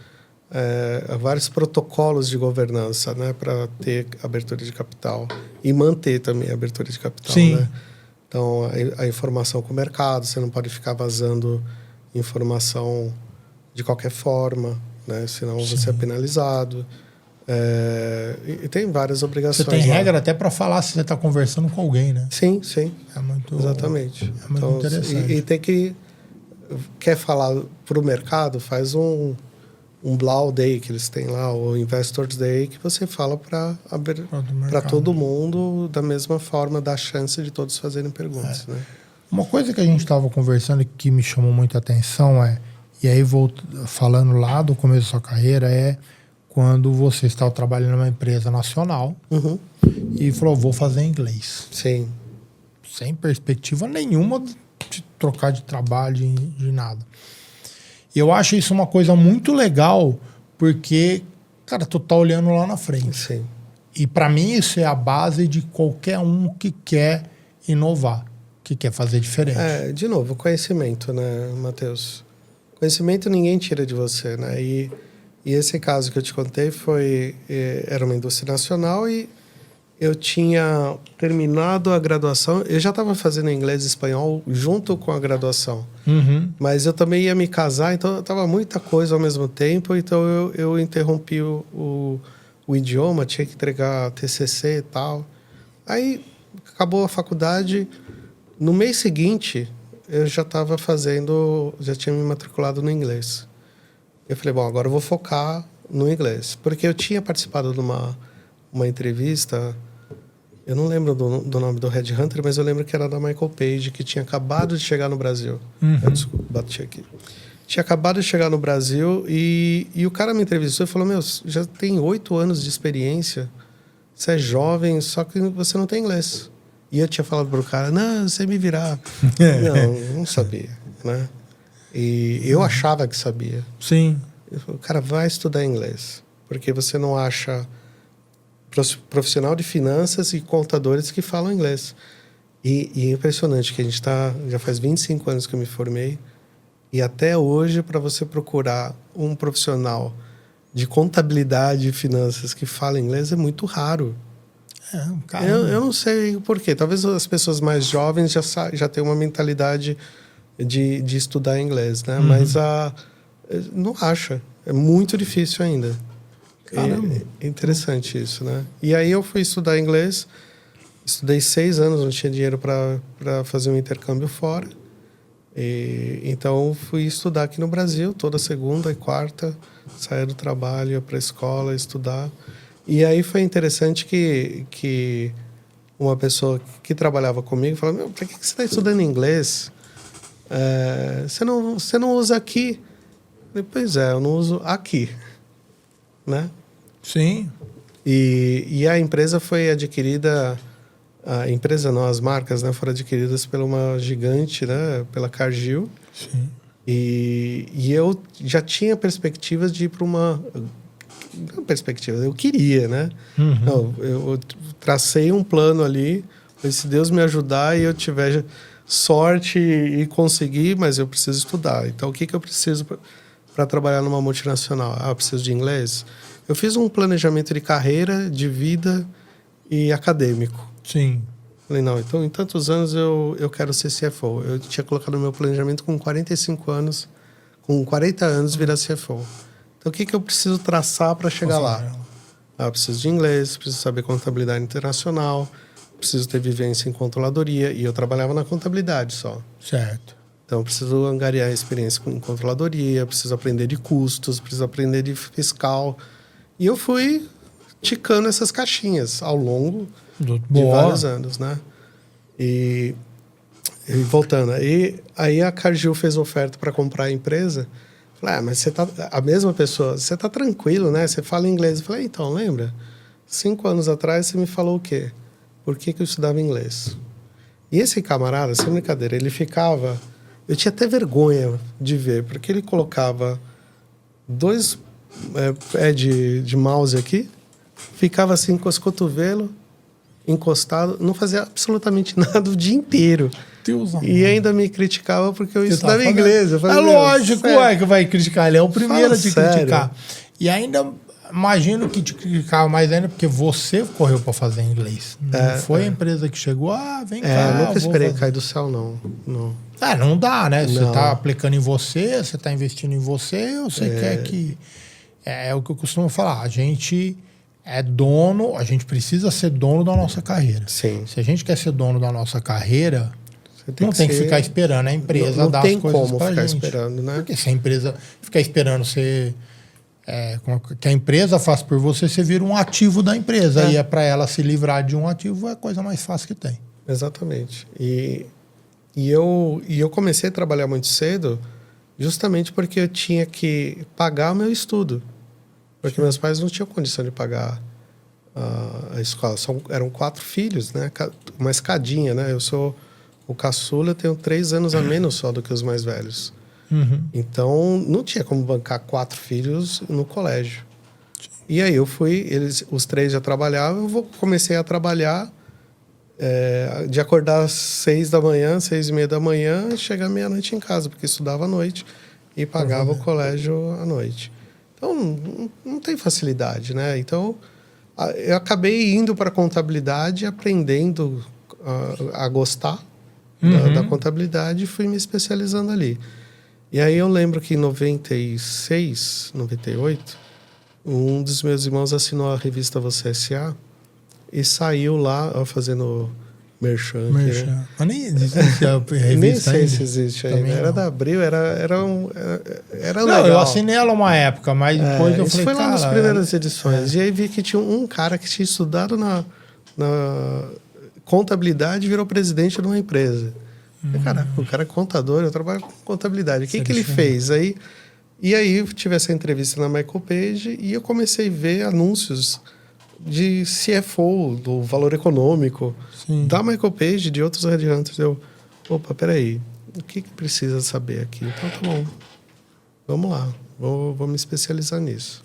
S1: protocolos de governança, né, para ter abertura de capital e manter também a abertura de capital.
S2: Sim.
S1: Né? Então, a informação com o mercado, você não pode ficar vazando informação de qualquer forma, né, senão você é penalizado. E tem várias obrigações.
S2: Você tem
S1: lá.
S2: regra até para falar se você está conversando com alguém, né?
S1: Sim, sim.
S2: É muito,
S1: Exatamente.
S2: É muito interessante.
S1: E tem que... Quer falar para o mercado, faz um Blau Day que eles têm lá, o Investors Day, que você fala para todo mundo da mesma forma, dá chance de todos fazerem perguntas. Né?
S2: Uma coisa que a gente estava conversando e que me chamou muita atenção e aí falando lá do começo da sua carreira, quando você estava trabalhando numa empresa nacional e falou, vou fazer inglês.
S1: Sim.
S2: Sem perspectiva nenhuma de trocar de trabalho, de nada. E eu acho isso uma coisa muito legal, porque, cara, tu tá olhando lá na frente.
S1: Sim.
S2: E para mim isso é a base de qualquer um que quer inovar, que quer fazer diferente.
S1: De novo, conhecimento, né, Matheus? Conhecimento ninguém tira de você, né? E esse caso que eu te contei era uma indústria nacional e eu tinha terminado a graduação. Eu já estava fazendo inglês e espanhol junto com a graduação. Mas eu também ia me casar, então estava muita coisa ao mesmo tempo. Então eu interrompi o idioma, tinha que entregar TCC e tal. Aí acabou a faculdade. No mês seguinte, eu já estava já tinha me matriculado no inglês. Eu falei, bom, agora eu vou focar no inglês. Porque eu tinha participado de uma entrevista, eu não lembro do nome do Headhunter, mas eu lembro que era da Michael Page, que tinha acabado de chegar no Brasil. Desculpa, bati aqui. Tinha acabado de chegar no Brasil e o cara me entrevistou e falou, já tem 8 anos de experiência, você é jovem, só que você não tem inglês. E eu tinha falado pro cara, não, você me virar. Não sabia, né? E eu achava que sabia.
S2: Sim.
S1: Ele falou, cara, vai estudar inglês, porque você não acha profissional de finanças e contadores que falam inglês. E é impressionante que a gente já faz 25 anos que eu me formei e até hoje para você procurar um profissional de contabilidade e finanças que fala inglês é muito raro. Eu não sei por quê. Talvez as pessoas mais jovens já tenham uma mentalidade de estudar inglês, né? Mas não acha. É muito difícil ainda. É interessante isso, né? E aí eu fui estudar inglês, estudei 6 anos, não tinha dinheiro para fazer um intercâmbio fora. Então fui estudar aqui no Brasil, toda segunda e quarta, saía do trabalho, ia para a escola estudar. E aí foi interessante que uma pessoa que trabalhava comigo falou, por que você está estudando inglês? Você não usa aqui? Eu falei, pois eu não uso aqui, né?
S2: Sim.
S1: E a empresa foi adquirida, a empresa não, as marcas, né, foram adquiridas por uma gigante, né, pela Cargill.
S2: Sim.
S1: E eu já tinha perspectivas de ir para não perspectiva, eu queria, né? Não, eu tracei um plano ali, se Deus me ajudar e eu tiver sorte e conseguir, mas eu preciso estudar. Então, o que eu preciso para trabalhar numa multinacional. Eu preciso de inglês? Eu fiz um planejamento de carreira, de vida e acadêmico.
S2: Sim.
S1: Falei, não, então em tantos anos eu quero ser CFO. Eu tinha colocado no meu planejamento com 45 anos, com 40 anos virar CFO. Então o que eu preciso traçar para chegar lá? Eu preciso de inglês, preciso saber contabilidade internacional, preciso ter vivência em controladoria. E eu trabalhava na contabilidade só.
S2: Certo.
S1: Então eu preciso angariar experiência em controladoria, preciso aprender de custos, preciso aprender de fiscal. E eu fui ticando essas caixinhas ao longo de vários anos, né? E voltando, aí a Cargill fez oferta para comprar a empresa. Falei, mas você tá a mesma pessoa, você tá tranquilo, né? Você fala inglês. Eu falei, então, lembra? 5 anos atrás você me falou o quê? Por que eu estudava inglês? E esse camarada, sem brincadeira, ele ficava... Eu tinha até vergonha de ver, porque ele colocava 2 pés de mouse aqui, ficava assim com os cotovelos encostado, não fazia absolutamente nada o dia inteiro.
S2: Deus
S1: e ainda me criticava porque eu estudava inglês. Eu falei,
S2: lógico, que vai criticar. Ele é o primeiro a te criticar. E ainda imagino que te criticava mais ainda porque você correu para fazer inglês. Não foi a empresa que chegou, vem cá.
S1: Eu nunca esperei cair do céu, não.
S2: Não dá, né? Você está aplicando em você, você está investindo em você, ou você quer que... É o que eu costumo falar. A gente é dono, a gente precisa ser dono da nossa carreira.
S1: Sim.
S2: Se a gente quer ser dono da nossa carreira, não tem que ficar esperando a empresa dar as coisas pra gente. Não tem como ficar
S1: esperando, né?
S2: Porque se a empresa ficar esperando você... que a empresa faz por você, você vira um ativo da empresa. E para ela se livrar de um ativo é a coisa mais fácil que tem.
S1: Exatamente. E eu comecei a trabalhar muito cedo justamente porque eu tinha que pagar o meu estudo. Porque meus pais não tinham condição de pagar a escola. Eram 4 filhos, né? Uma escadinha, né? Eu sou o caçula, eu tenho 3 anos a menos só do que os mais velhos.
S2: Uhum.
S1: Então, não tinha como bancar 4 filhos no colégio. E aí eu fui, os 3 já trabalhavam, comecei a trabalhar de acordar às 6 da manhã, 6:30 da manhã, e chegar meia-noite em casa, porque estudava à noite e pagava o colégio à noite. Então, não tem facilidade, né? Então, eu acabei indo para a contabilidade, aprendendo a gostar da contabilidade e fui me especializando ali. E aí eu lembro que em 96, 98, um dos meus irmãos assinou a revista Você S.A. e saiu lá fazendo merchan.
S2: Merchan. Mas nem existe a revista.
S1: Nem sei
S2: ainda.
S1: se existe ainda.
S2: Também
S1: Era
S2: não.
S1: da Abril, era
S2: Não,
S1: legal.
S2: eu assinei ela uma época, mas depois eu
S1: isso
S2: falei,
S1: foi lá nas primeiras
S2: é.
S1: edições. E aí vi que tinha um cara que tinha estudado na contabilidade e virou presidente de uma empresa. Caraca, o cara é contador, eu trabalho com contabilidade. O que ele fez? E aí eu tive essa entrevista na Michael Page e eu comecei a ver anúncios de CFO, do Valor Econômico, da Michael Page, de outros headhunters. Opa, peraí, o que precisa saber aqui? Então tá bom, vamos lá, vou me especializar nisso.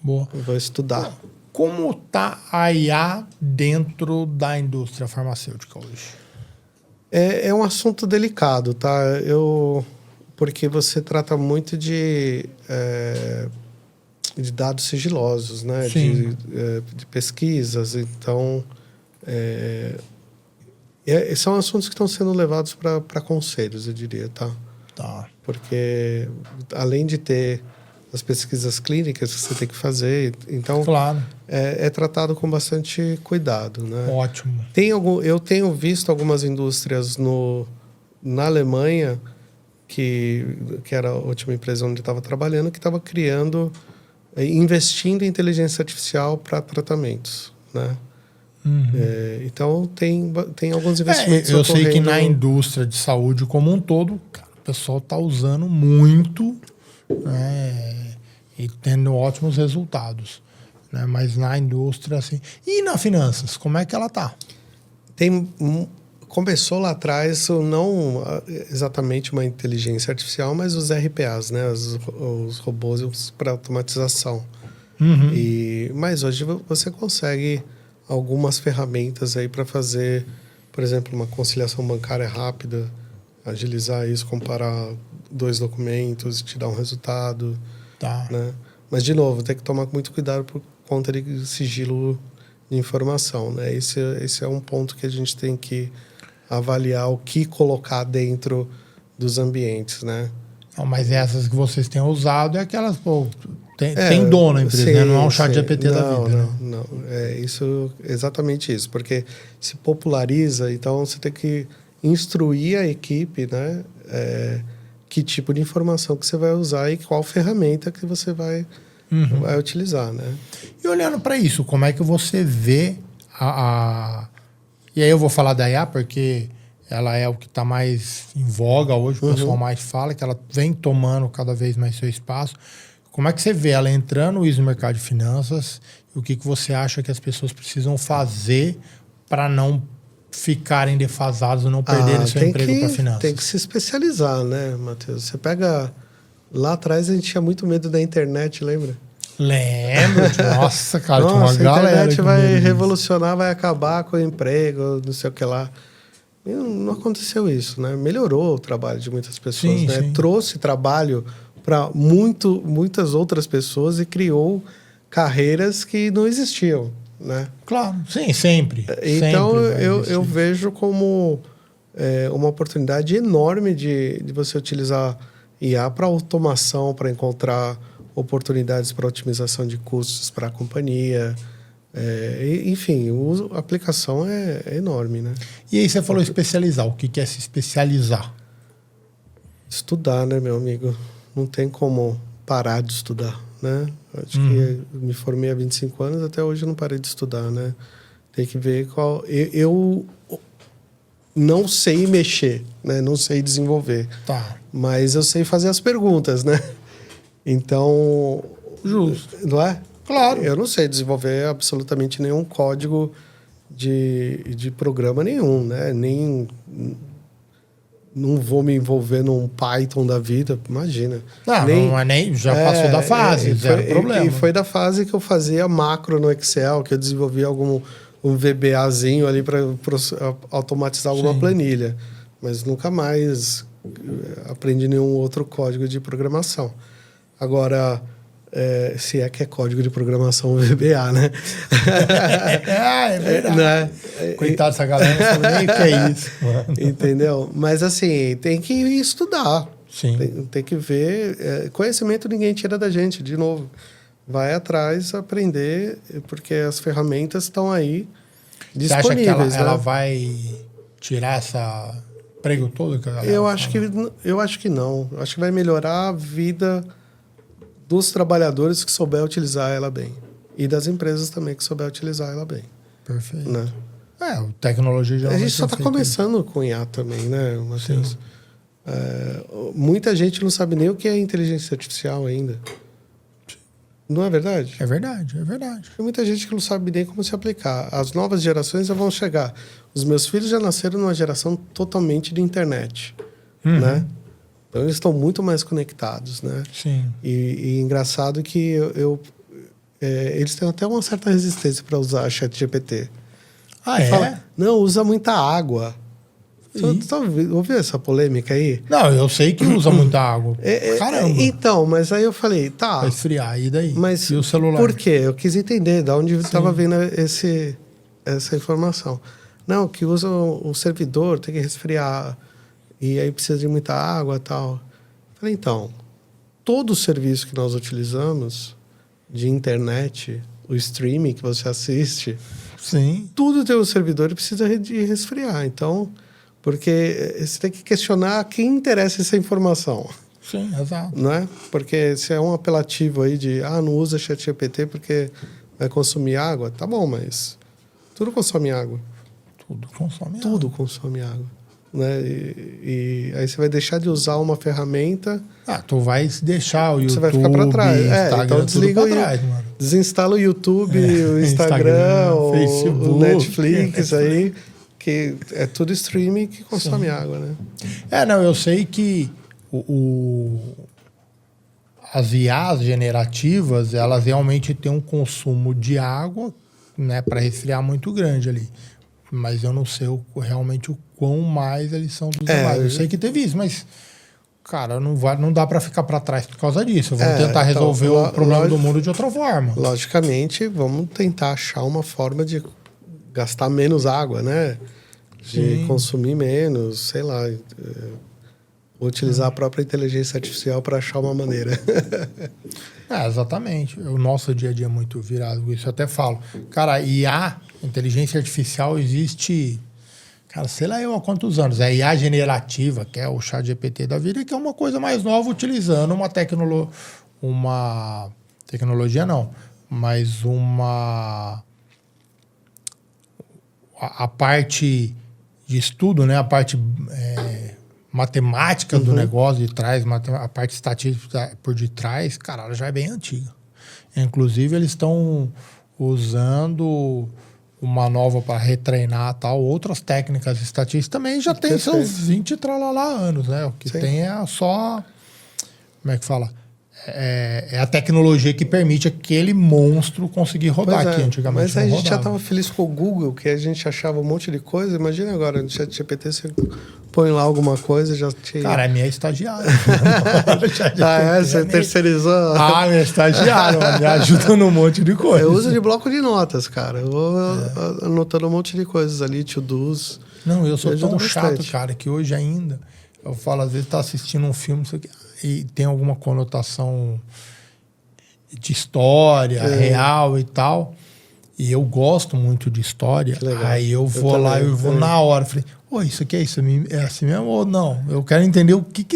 S2: Boa.
S1: Vou estudar.
S2: Como tá a IA dentro da indústria farmacêutica hoje?
S1: É um assunto delicado, tá? Porque você trata muito de dados sigilosos, né? De pesquisas. Então, são assuntos que estão sendo levados para conselhos, eu diria, tá?
S2: Tá.
S1: Porque, além de ter as pesquisas clínicas que você tem que fazer, então
S2: Claro.
S1: é tratado com bastante cuidado, né?
S2: Ótimo.
S1: Eu tenho visto algumas indústrias na Alemanha, que era a última empresa onde eu estava trabalhando, que estava investindo em inteligência artificial para tratamentos, né? Então tem alguns investimentos
S2: eu
S1: ocorrendo.
S2: sei que na indústria de saúde como um todo, cara, o pessoal está usando muito, e tendo ótimos resultados, né? Mas na indústria, assim... E na finanças, como é que ela tá?
S1: Começou lá atrás, não exatamente uma inteligência artificial, mas os RPAs, né? Os robôs para automatização. Mas hoje você consegue algumas ferramentas aí para fazer, por exemplo, uma conciliação bancária rápida, agilizar isso, comparar 2 documentos e te dá um resultado.
S2: Tá.
S1: Né? Mas, de novo, tem que tomar muito cuidado por conta de sigilo de informação. Né? Esse é um ponto que a gente tem que avaliar o que colocar dentro dos ambientes, né?
S2: Não, mas essas que vocês têm usado é aquelas, pô, tem dono a empresa,
S1: sim,
S2: né? Não é um chat GPT da vida.
S1: Não. É exatamente isso. Porque se populariza, então você tem que instruir a equipe, né? Que tipo de informação que você vai usar e qual ferramenta que você vai utilizar, né?
S2: E olhando para isso, como é que você vê E aí eu vou falar da IA porque ela é o que está mais em voga hoje, o pessoal mais fala, que ela vem tomando cada vez mais seu espaço. Como é que você vê ela entrando no mercado de finanças? E o que você acha que as pessoas precisam fazer para não ficarem defasados ou não perderem seu emprego para finanças?
S1: Tem que se especializar, né, Matheus? Você pega... Lá atrás a gente tinha muito medo da internet, lembra?
S2: Lembro. Nossa, cara, tinha uma galera.
S1: A internet vai revolucionar, vai acabar com o emprego, não sei o que lá. E não aconteceu isso, né? Melhorou o trabalho de muitas pessoas, né? Sim. Trouxe trabalho para muitas outras pessoas e criou carreiras que não existiam, né?
S2: Claro, sim, sempre.
S1: Então,
S2: sempre
S1: eu vejo como uma oportunidade enorme de você utilizar IA para automação, para encontrar oportunidades para otimização de custos para a companhia. Enfim, a aplicação é enorme, né?
S2: E aí você falou especializar. O que é se especializar?
S1: Estudar, né, meu amigo? Não tem como parar de estudar, né? Acho que eu me formei há 25 anos, até hoje eu não parei de estudar, né? Tem que ver qual... Eu não sei mexer, né? Não sei desenvolver.
S2: Tá.
S1: Mas eu sei fazer as perguntas, né? Então...
S2: Justo.
S1: Não é?
S2: Claro.
S1: Eu não sei desenvolver absolutamente nenhum código de programa nenhum, né? Não vou me envolver num Python da vida, imagina.
S2: Não é nem... Já passou da fase, zero problema.
S1: E foi da fase que eu fazia macro no Excel, que eu desenvolvia um VBAzinho ali para automatizar alguma planilha. Mas nunca mais aprendi nenhum outro código de programação. Agora... se é que é código de programação VBA, né?
S2: É verdade. Né? Coitado dessa galera, não sabe nem o que é isso. Mano.
S1: Entendeu? Mas assim, tem que estudar.
S2: Sim.
S1: Tem que ver. Conhecimento ninguém tira da gente, de novo. Vai atrás, aprender, porque as ferramentas estão aí disponíveis.
S2: Você acha que ela
S1: né?
S2: vai tirar essa prego todo? Que
S1: eu acho que não. Eu acho que vai melhorar a vida dos trabalhadores que souber utilizar ela bem. E das empresas também que souber utilizar ela bem.
S2: Perfeito.
S1: Né?
S2: A tecnologia já...
S1: A gente só está começando com IA também, né, Matheus? Muita gente não sabe nem o que é inteligência artificial ainda. Não é verdade?
S2: É verdade, é verdade.
S1: Tem muita gente que não sabe nem como se aplicar. As novas gerações já vão chegar. Os meus filhos já nasceram numa geração totalmente de internet, né? Então, eles estão muito mais conectados, né?
S2: Sim.
S1: E engraçado que eles têm até uma certa resistência para usar ChatGPT. Fala, não, usa muita água. Você ouviu essa polêmica aí?
S2: Não, eu sei que usa muita água. Caramba.
S1: Então, mas aí eu falei, tá.
S2: Vai esfriar, e daí?
S1: Mas
S2: e o celular?
S1: Por quê? Eu quis entender de onde estava vindo essa informação. Não, que usa o servidor, tem que resfriar... E aí precisa de muita água e tal. Falei, então, todo o serviço que nós utilizamos de internet, o streaming que você assiste,
S2: sim,
S1: tudo tem um servidor e precisa de resfriar. Então, porque você tem que questionar a quem interessa essa informação.
S2: Sim, exato.
S1: Não é? Porque se é um apelativo aí de não usa ChatGPT porque vai consumir água, tá bom, mas tudo consome água.
S2: Tudo
S1: consome água. Né? E aí você vai deixar de usar uma ferramenta.
S2: Tu vai deixar o YouTube,
S1: você vai ficar para trás.
S2: Instagram,
S1: então desliga desinstala o YouTube, o Instagram, o Facebook, o Netflix aí, que é tudo streaming que consome água, né?
S2: Eu sei que as IAs generativas, elas realmente têm um consumo de água, né, para resfriar muito grande ali. Mas eu não sei realmente o quão mais eles são dos demais. Eu sei que teve isso, mas, cara, não dá para ficar para trás por causa disso. Vamos tentar resolver
S1: então,
S2: o problema do mundo de outra forma.
S1: Logicamente, vamos tentar achar uma forma de gastar menos água, né? De consumir menos, sei lá. Utilizar a própria inteligência artificial para achar uma maneira.
S2: Exatamente. O nosso dia a dia é muito virado com isso. Eu até falo, cara, IA, inteligência artificial, existe, cara, sei lá eu há quantos anos. É IA generativa, que é o ChatGPT da vida, que é uma coisa mais nova utilizando uma tecnologia não, mas a parte de estudo, né? A parte matemática do negócio de trás, a parte estatística por detrás, cara, ela já é bem antiga. Inclusive, eles estão usando uma nova para retreinar tal, outras técnicas estatísticas também já tem seus 20 tralalá anos, né? O que tem é só, como é que fala? É a tecnologia que permite aquele monstro conseguir rodar aqui. Antigamente
S1: mas a gente já estava feliz com o Google, que a gente achava um monte de coisa. Imagina agora, no ChatGPT você põe lá alguma coisa, já tinha...
S2: Cara, é minha estagiária.
S1: Você terceirizou?
S2: Minha estagiária, me ajuda num monte de coisa.
S1: Eu uso de bloco de notas, cara. Eu vou anotando um monte de coisas ali, to-dos.
S2: Não, eu sou tão chato, cara, que hoje ainda, eu falo, às vezes tá assistindo um filme, não sei o que, e tem alguma conotação de história real e tal, e eu gosto muito de história, aí eu vou lá e vou na hora, falei, isso aqui é isso, é assim mesmo ou não? Eu quero entender o que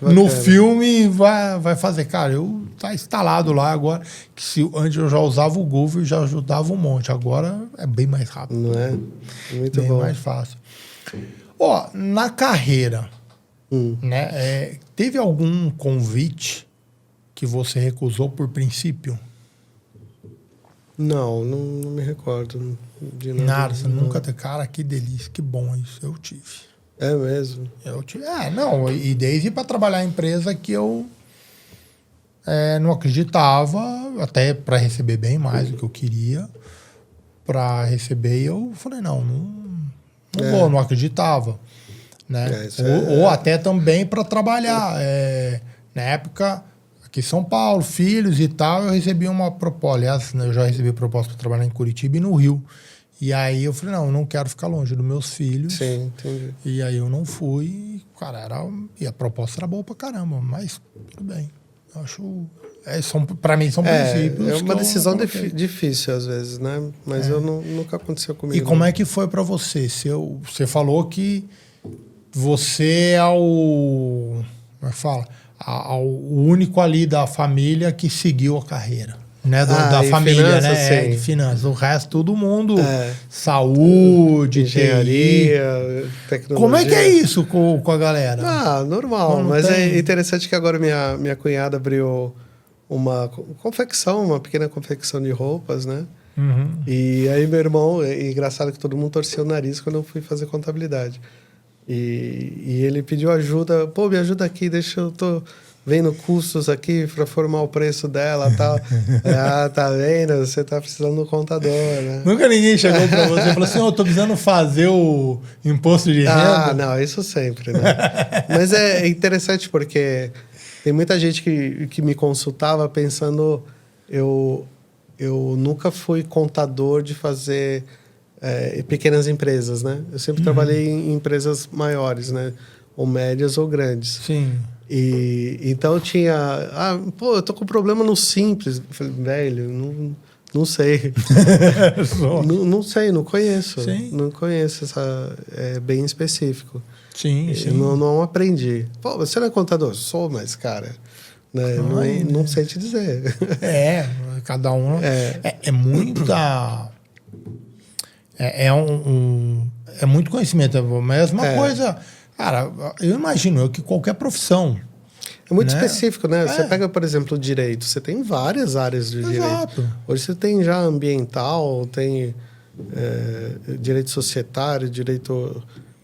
S2: no filme vai fazer. Cara, tá instalado lá agora, que antes eu já usava o Google e já ajudava um monte, agora é bem mais rápido.
S1: Não é? Muito
S2: bem
S1: bom.
S2: mais fácil. Na carreira, né, teve algum convite que você recusou por princípio?
S1: Não me recordo de nada.
S2: Nada, você nunca teve. Cara, que delícia, que bom isso. Eu tive.
S1: É mesmo?
S2: Eu tive. E desde para trabalhar em empresa que eu não acreditava, até para receber bem mais do que eu queria. Para receber, eu falei, não vou, não acreditava. Né? Ou até também para trabalhar. Na época, aqui em São Paulo, filhos e tal, eu recebi uma proposta. Aliás, eu já recebi proposta para trabalhar em Curitiba e no Rio. E aí eu falei, não quero ficar longe dos meus filhos.
S1: Sim, entendi.
S2: E aí eu não fui. Cara, e a proposta era boa pra caramba, mas tudo bem. Eu acho... Para mim são princípios.
S1: É uma decisão difícil às vezes, né? Mas nunca aconteceu comigo.
S2: E como é que foi para você? Você falou que você é o... Como é que fala? O único ali da família que seguiu a carreira. Né? Da família, finanças, né? De finanças. O resto, todo mundo. Saúde,
S1: engenharia, tecnologia.
S2: Como é que é isso com a galera?
S1: Normal. Mas é interessante que agora minha cunhada abriu uma pequena confecção de roupas, né? E aí meu irmão, é engraçado que todo mundo torceu o nariz quando eu fui fazer contabilidade. E ele pediu ajuda, me ajuda aqui, tô vendo custos aqui para formar o preço dela e tal. Tá vendo? Você tá precisando do contador, né?
S2: Nunca ninguém chegou para você e falou assim, eu tô precisando fazer o imposto de renda.
S1: Não, isso sempre, né? Mas é interessante porque tem muita gente que me consultava pensando, eu nunca fui contador de fazer pequenas empresas, né? Eu sempre trabalhei em empresas maiores, né? Ou médias ou grandes.
S2: Sim.
S1: E então tinha... eu tô com problema no Simples. Eu falei, velho, não sei. não sei, não conheço. Sim. Não conheço é bem específico.
S2: Sim.
S1: Não aprendi. Você não é contador? Sou, mas, cara... Né? Não sei te dizer.
S2: Cada um... É muita... É muito conhecimento. É a mesma coisa... Cara, eu imagino que qualquer profissão...
S1: É muito específico, né? Você pega, por exemplo, o direito. Você tem várias áreas de direito. Hoje você tem já ambiental, tem direito societário, direito...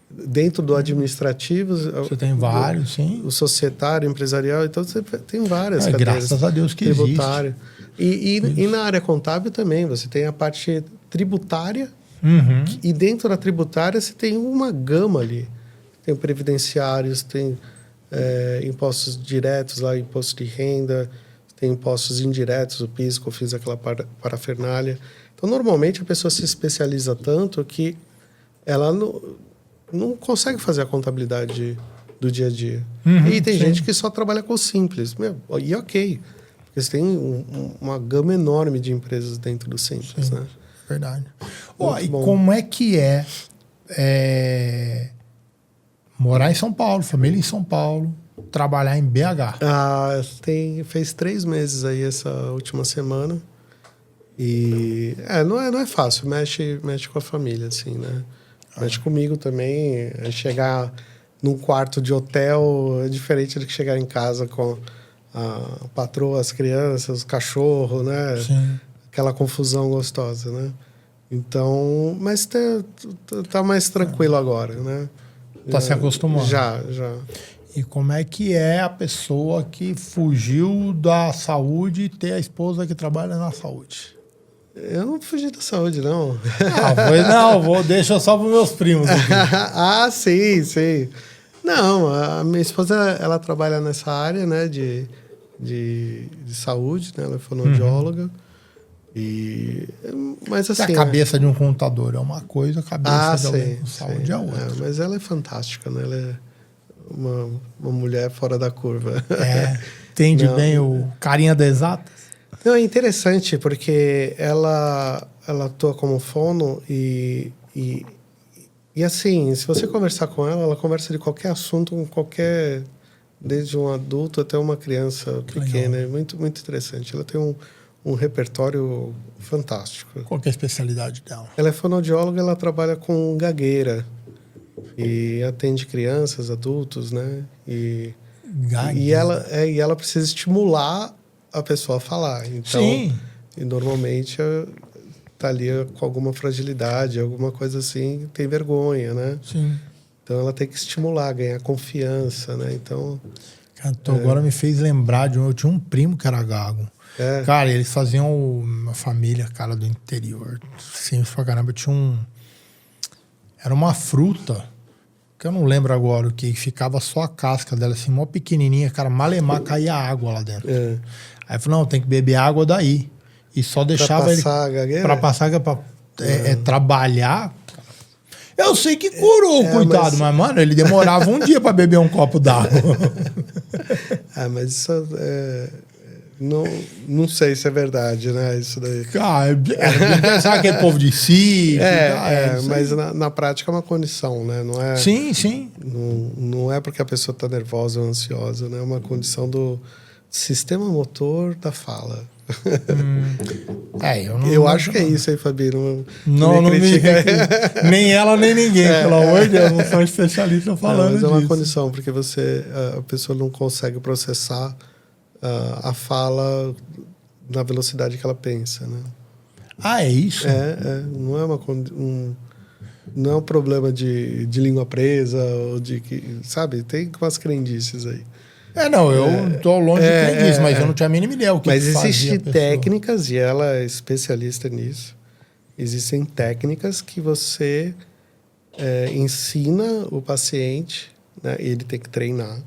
S1: Dentro do administrativo...
S2: Você tem vários, sim.
S1: O societário, empresarial. Então, você tem várias cadeiras.
S2: Graças a Deus que
S1: tributário. Existe. E na área contábil também. Você tem a parte tributária. E dentro da tributária, você tem uma gama ali. Tem previdenciários, tem impostos diretos lá, imposto de renda, tem impostos indiretos, o PIS, COFINS, aquela parafernália. Então, normalmente, a pessoa se especializa tanto que ela não consegue fazer a contabilidade do dia a dia. E tem gente que só trabalha com o simples. E ok, porque você tem uma gama enorme de empresas dentro do simples, né?
S2: Verdade. E
S1: bom.
S2: como é que morar em São Paulo, família em São Paulo, trabalhar em BH?
S1: Fez 3 meses aí essa última semana. E não é fácil, mexe com a família, assim, né? Mexe comigo também. Chegar num quarto de hotel é diferente do que chegar em casa com a patroa, as crianças, o cachorro, né?
S2: Sim.
S1: Aquela confusão gostosa, né? Então, mas tá mais tranquilo agora, né?
S2: Tá se acostumando.
S1: Já.
S2: E como é que é a pessoa que fugiu da saúde e ter a esposa que trabalha na saúde?
S1: Eu não fugi da saúde, não.
S2: Deixa só para meus primos aqui.
S1: Sim. Não, a minha esposa, ela trabalha nessa área, né, de saúde, né? Ela é fonoaudióloga. Mas assim...
S2: A cabeça de um contador é uma coisa, a cabeça de alguém com saúde é outra.
S1: Mas ela é fantástica, né? Ela é uma mulher fora da curva.
S2: Entende bem o carinha das exatas?
S1: Não, é interessante, porque ela atua como fono e assim, se você conversar com ela conversa de qualquer assunto, com qualquer... Desde um adulto até uma criança pequena. É muito, muito interessante. Ela tem um repertório fantástico.
S2: Qual que é a especialidade dela?
S1: Ela é fonoaudióloga, ela trabalha com gagueira. E atende crianças, adultos, né? E ela precisa estimular a pessoa a falar. Então,
S2: sim.
S1: E normalmente tá ali com alguma fragilidade, alguma coisa assim, tem vergonha, né?
S2: Sim.
S1: Então ela tem que estimular, ganhar confiança, né? Então...
S2: Agora me fez lembrar eu tinha um primo que era gago. Cara, eles faziam uma família, cara, do interior. Simples pra caramba. Era uma fruta, que eu não lembro agora o que, ficava só a casca dela, assim, mó pequenininha, cara, malemar, caía água lá dentro. Aí falou, não, tem que beber água daí. E só deixava ele... Pra passar, pra trabalhar... Eu sei que curou, coitado, mas, mano, ele demorava um dia pra beber um copo d'água.
S1: Mas isso não sei se é verdade, né? Isso daí.
S2: Cara, pensar que é povo de si.
S1: Mas na prática é uma condição, né? Não é,
S2: sim.
S1: Não é porque a pessoa tá nervosa ou ansiosa, né? É uma condição do sistema motor da fala. Eu acho que é isso aí, Fabi.
S2: Não nem ela, nem ninguém, pelo amor de Deus, não sou especialista falando disso.
S1: Mas é uma condição, porque a pessoa não consegue processar a fala na velocidade que ela pensa, né?
S2: É isso?
S1: Não é não é um problema de língua presa ou sabe? Tem umas crendices aí.
S2: Eu tô longe de crer nisso, mas eu não tinha a mínima ideia o que
S1: mas
S2: fazia
S1: existem técnicas, e ela é especialista nisso. Existem técnicas que você ensina o paciente, né? Ele tem que treinar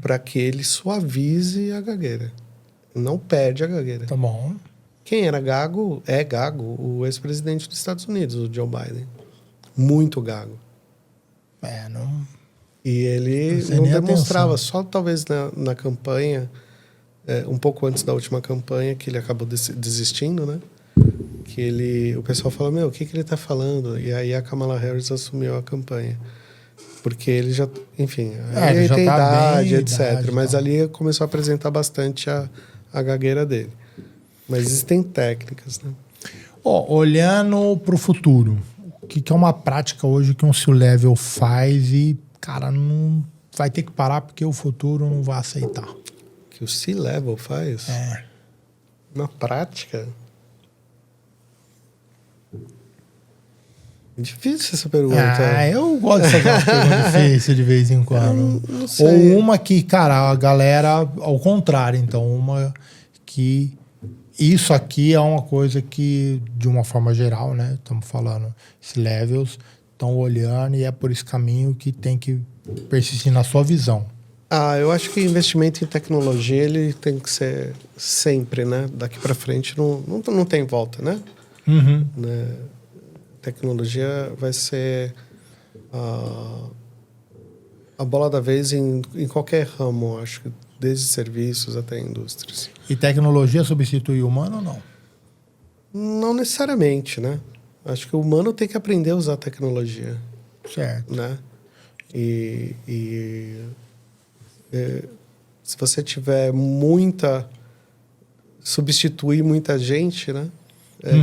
S1: para que ele suavize a gagueira. Não perde a gagueira.
S2: Tá bom.
S1: Quem era gago, o ex-presidente dos Estados Unidos, o Joe Biden. Muito gago.
S2: Não...
S1: E ele não demonstrava, só talvez na campanha, um pouco antes da última campanha, que ele acabou desistindo, né? Que o pessoal falou, o que ele tá falando? E aí a Kamala Harris assumiu a campanha. Porque ele já, enfim, ele tem idade, etc. Mas ali começou a apresentar bastante a gagueira dele. Mas existem técnicas, né?
S2: Olhando para o futuro, o que é uma prática hoje que um C-Level faz e cara, não vai ter que parar porque o futuro não vai aceitar.
S1: Que o C-Level faz? Na prática? Difícil essa pergunta.
S2: Eu gosto de fazer umas perguntas difíceis de vez em quando.
S1: Não sei.
S2: Ou uma que, cara, a galera, ao contrário, então, uma que isso aqui é uma coisa que, de uma forma geral, né, estamos falando, C-Levels estão olhando e é por esse caminho que tem que persistir na sua visão.
S1: Eu acho que investimento em tecnologia ele tem que ser sempre, né? Daqui para frente não tem volta, né?
S2: Uhum.
S1: Tecnologia vai ser a bola da vez em qualquer ramo, acho que desde serviços até indústrias.
S2: E tecnologia substitui o humano ou não?
S1: Não necessariamente, né? Acho que o humano tem que aprender a usar a tecnologia,
S2: Certo.
S1: né? Se você tiver substituir muita gente, né?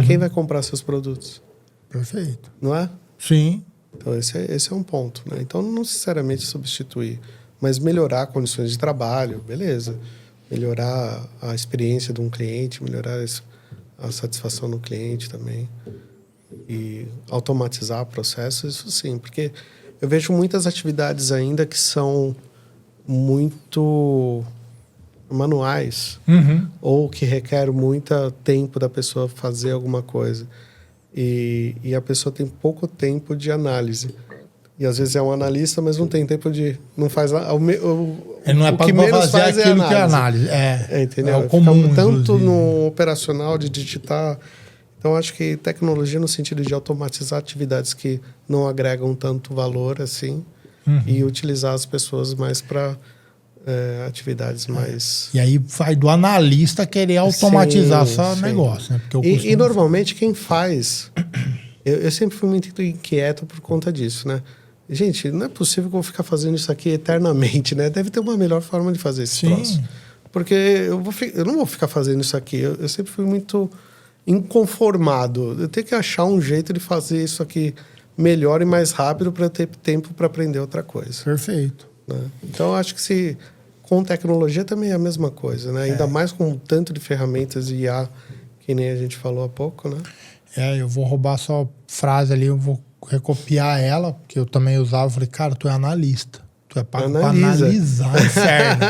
S1: Quem vai comprar seus produtos?
S2: Perfeito.
S1: Não é?
S2: Sim.
S1: Então, esse é um ponto, né? Então, não necessariamente substituir, mas melhorar condições de trabalho, beleza. Melhorar a experiência de um cliente, melhorar a satisfação do cliente também. E automatizar processos, isso sim. Porque eu vejo muitas atividades ainda que são muito manuais, ou que requer muito tempo da pessoa fazer alguma coisa. E a pessoa tem pouco tempo de análise. E às vezes é um analista, mas não tem tempo de... Não faz...
S2: Ele não é para fazer aquilo que é análise.
S1: Entendeu?
S2: É o comum,
S1: tanto
S2: inclusive.
S1: no operacional de digitar. Então, acho que tecnologia no sentido de automatizar atividades que não agregam tanto valor assim, e utilizar as pessoas mais para atividades mais...
S2: E aí vai do analista querer automatizar esse negócio. Né? Porque
S1: e normalmente quem faz... eu sempre fui muito inquieto por conta disso, né? Gente, não é possível que eu vou ficar fazendo isso aqui eternamente, né? Deve ter uma melhor forma de fazer esse troço. Porque eu não vou ficar fazendo isso aqui. Eu sempre fui muito inconformado. Eu tenho que achar um jeito de fazer isso aqui melhor e mais rápido para ter tempo para aprender outra coisa.
S2: Perfeito.
S1: Né? Então, eu acho que com tecnologia também é a mesma coisa, né? Ainda mais com tanto de ferramentas de IA, que nem a gente falou há pouco, né?
S2: Eu vou roubar sua frase ali, eu vou recopiar ela, porque eu também usava. Eu falei, cara, tu é analista. Tu é pago para analisar, inferno.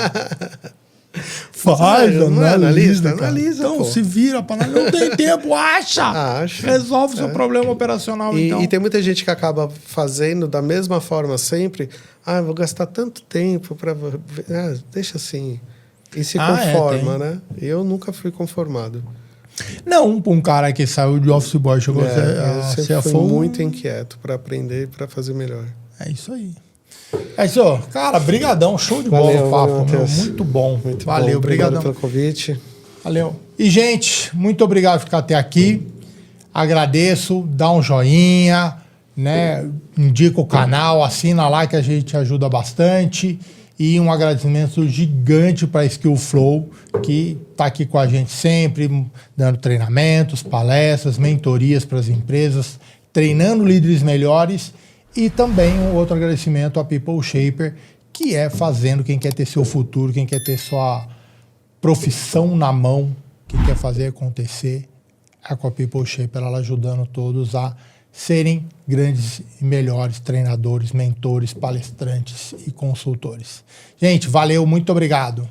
S2: Faz, analisa. Então, pô. Se vira para analisar. Não tem tempo, acha! Resolve o seu problema operacional, então.
S1: E tem muita gente que acaba fazendo da mesma forma sempre. Eu vou gastar tanto tempo para... deixa assim. E se conforma, né? Eu nunca fui conformado.
S2: Não, um cara que saiu de office boy chegou a
S1: ser fui muito inquieto para aprender e para fazer melhor.
S2: É isso aí. É isso, cara, brigadão, show de bola o papo, meu, muito bom. Valeu,
S1: obrigado pelo convite.
S2: Valeu. E, gente, muito obrigado por ficar até aqui. Agradeço, dá um joinha, né? Indica o canal, assina lá que a gente ajuda bastante. E um agradecimento gigante para a Skill Flow, que está aqui com a gente sempre, dando treinamentos, palestras, mentorias para as empresas, treinando líderes melhores. E também um outro agradecimento a People Shaper, que é fazendo quem quer ter seu futuro, quem quer ter sua profissão na mão, quem quer fazer acontecer, é com a People Shaper, ela ajudando todos a serem grandes e melhores treinadores, mentores, palestrantes e consultores. Gente, valeu, muito obrigado.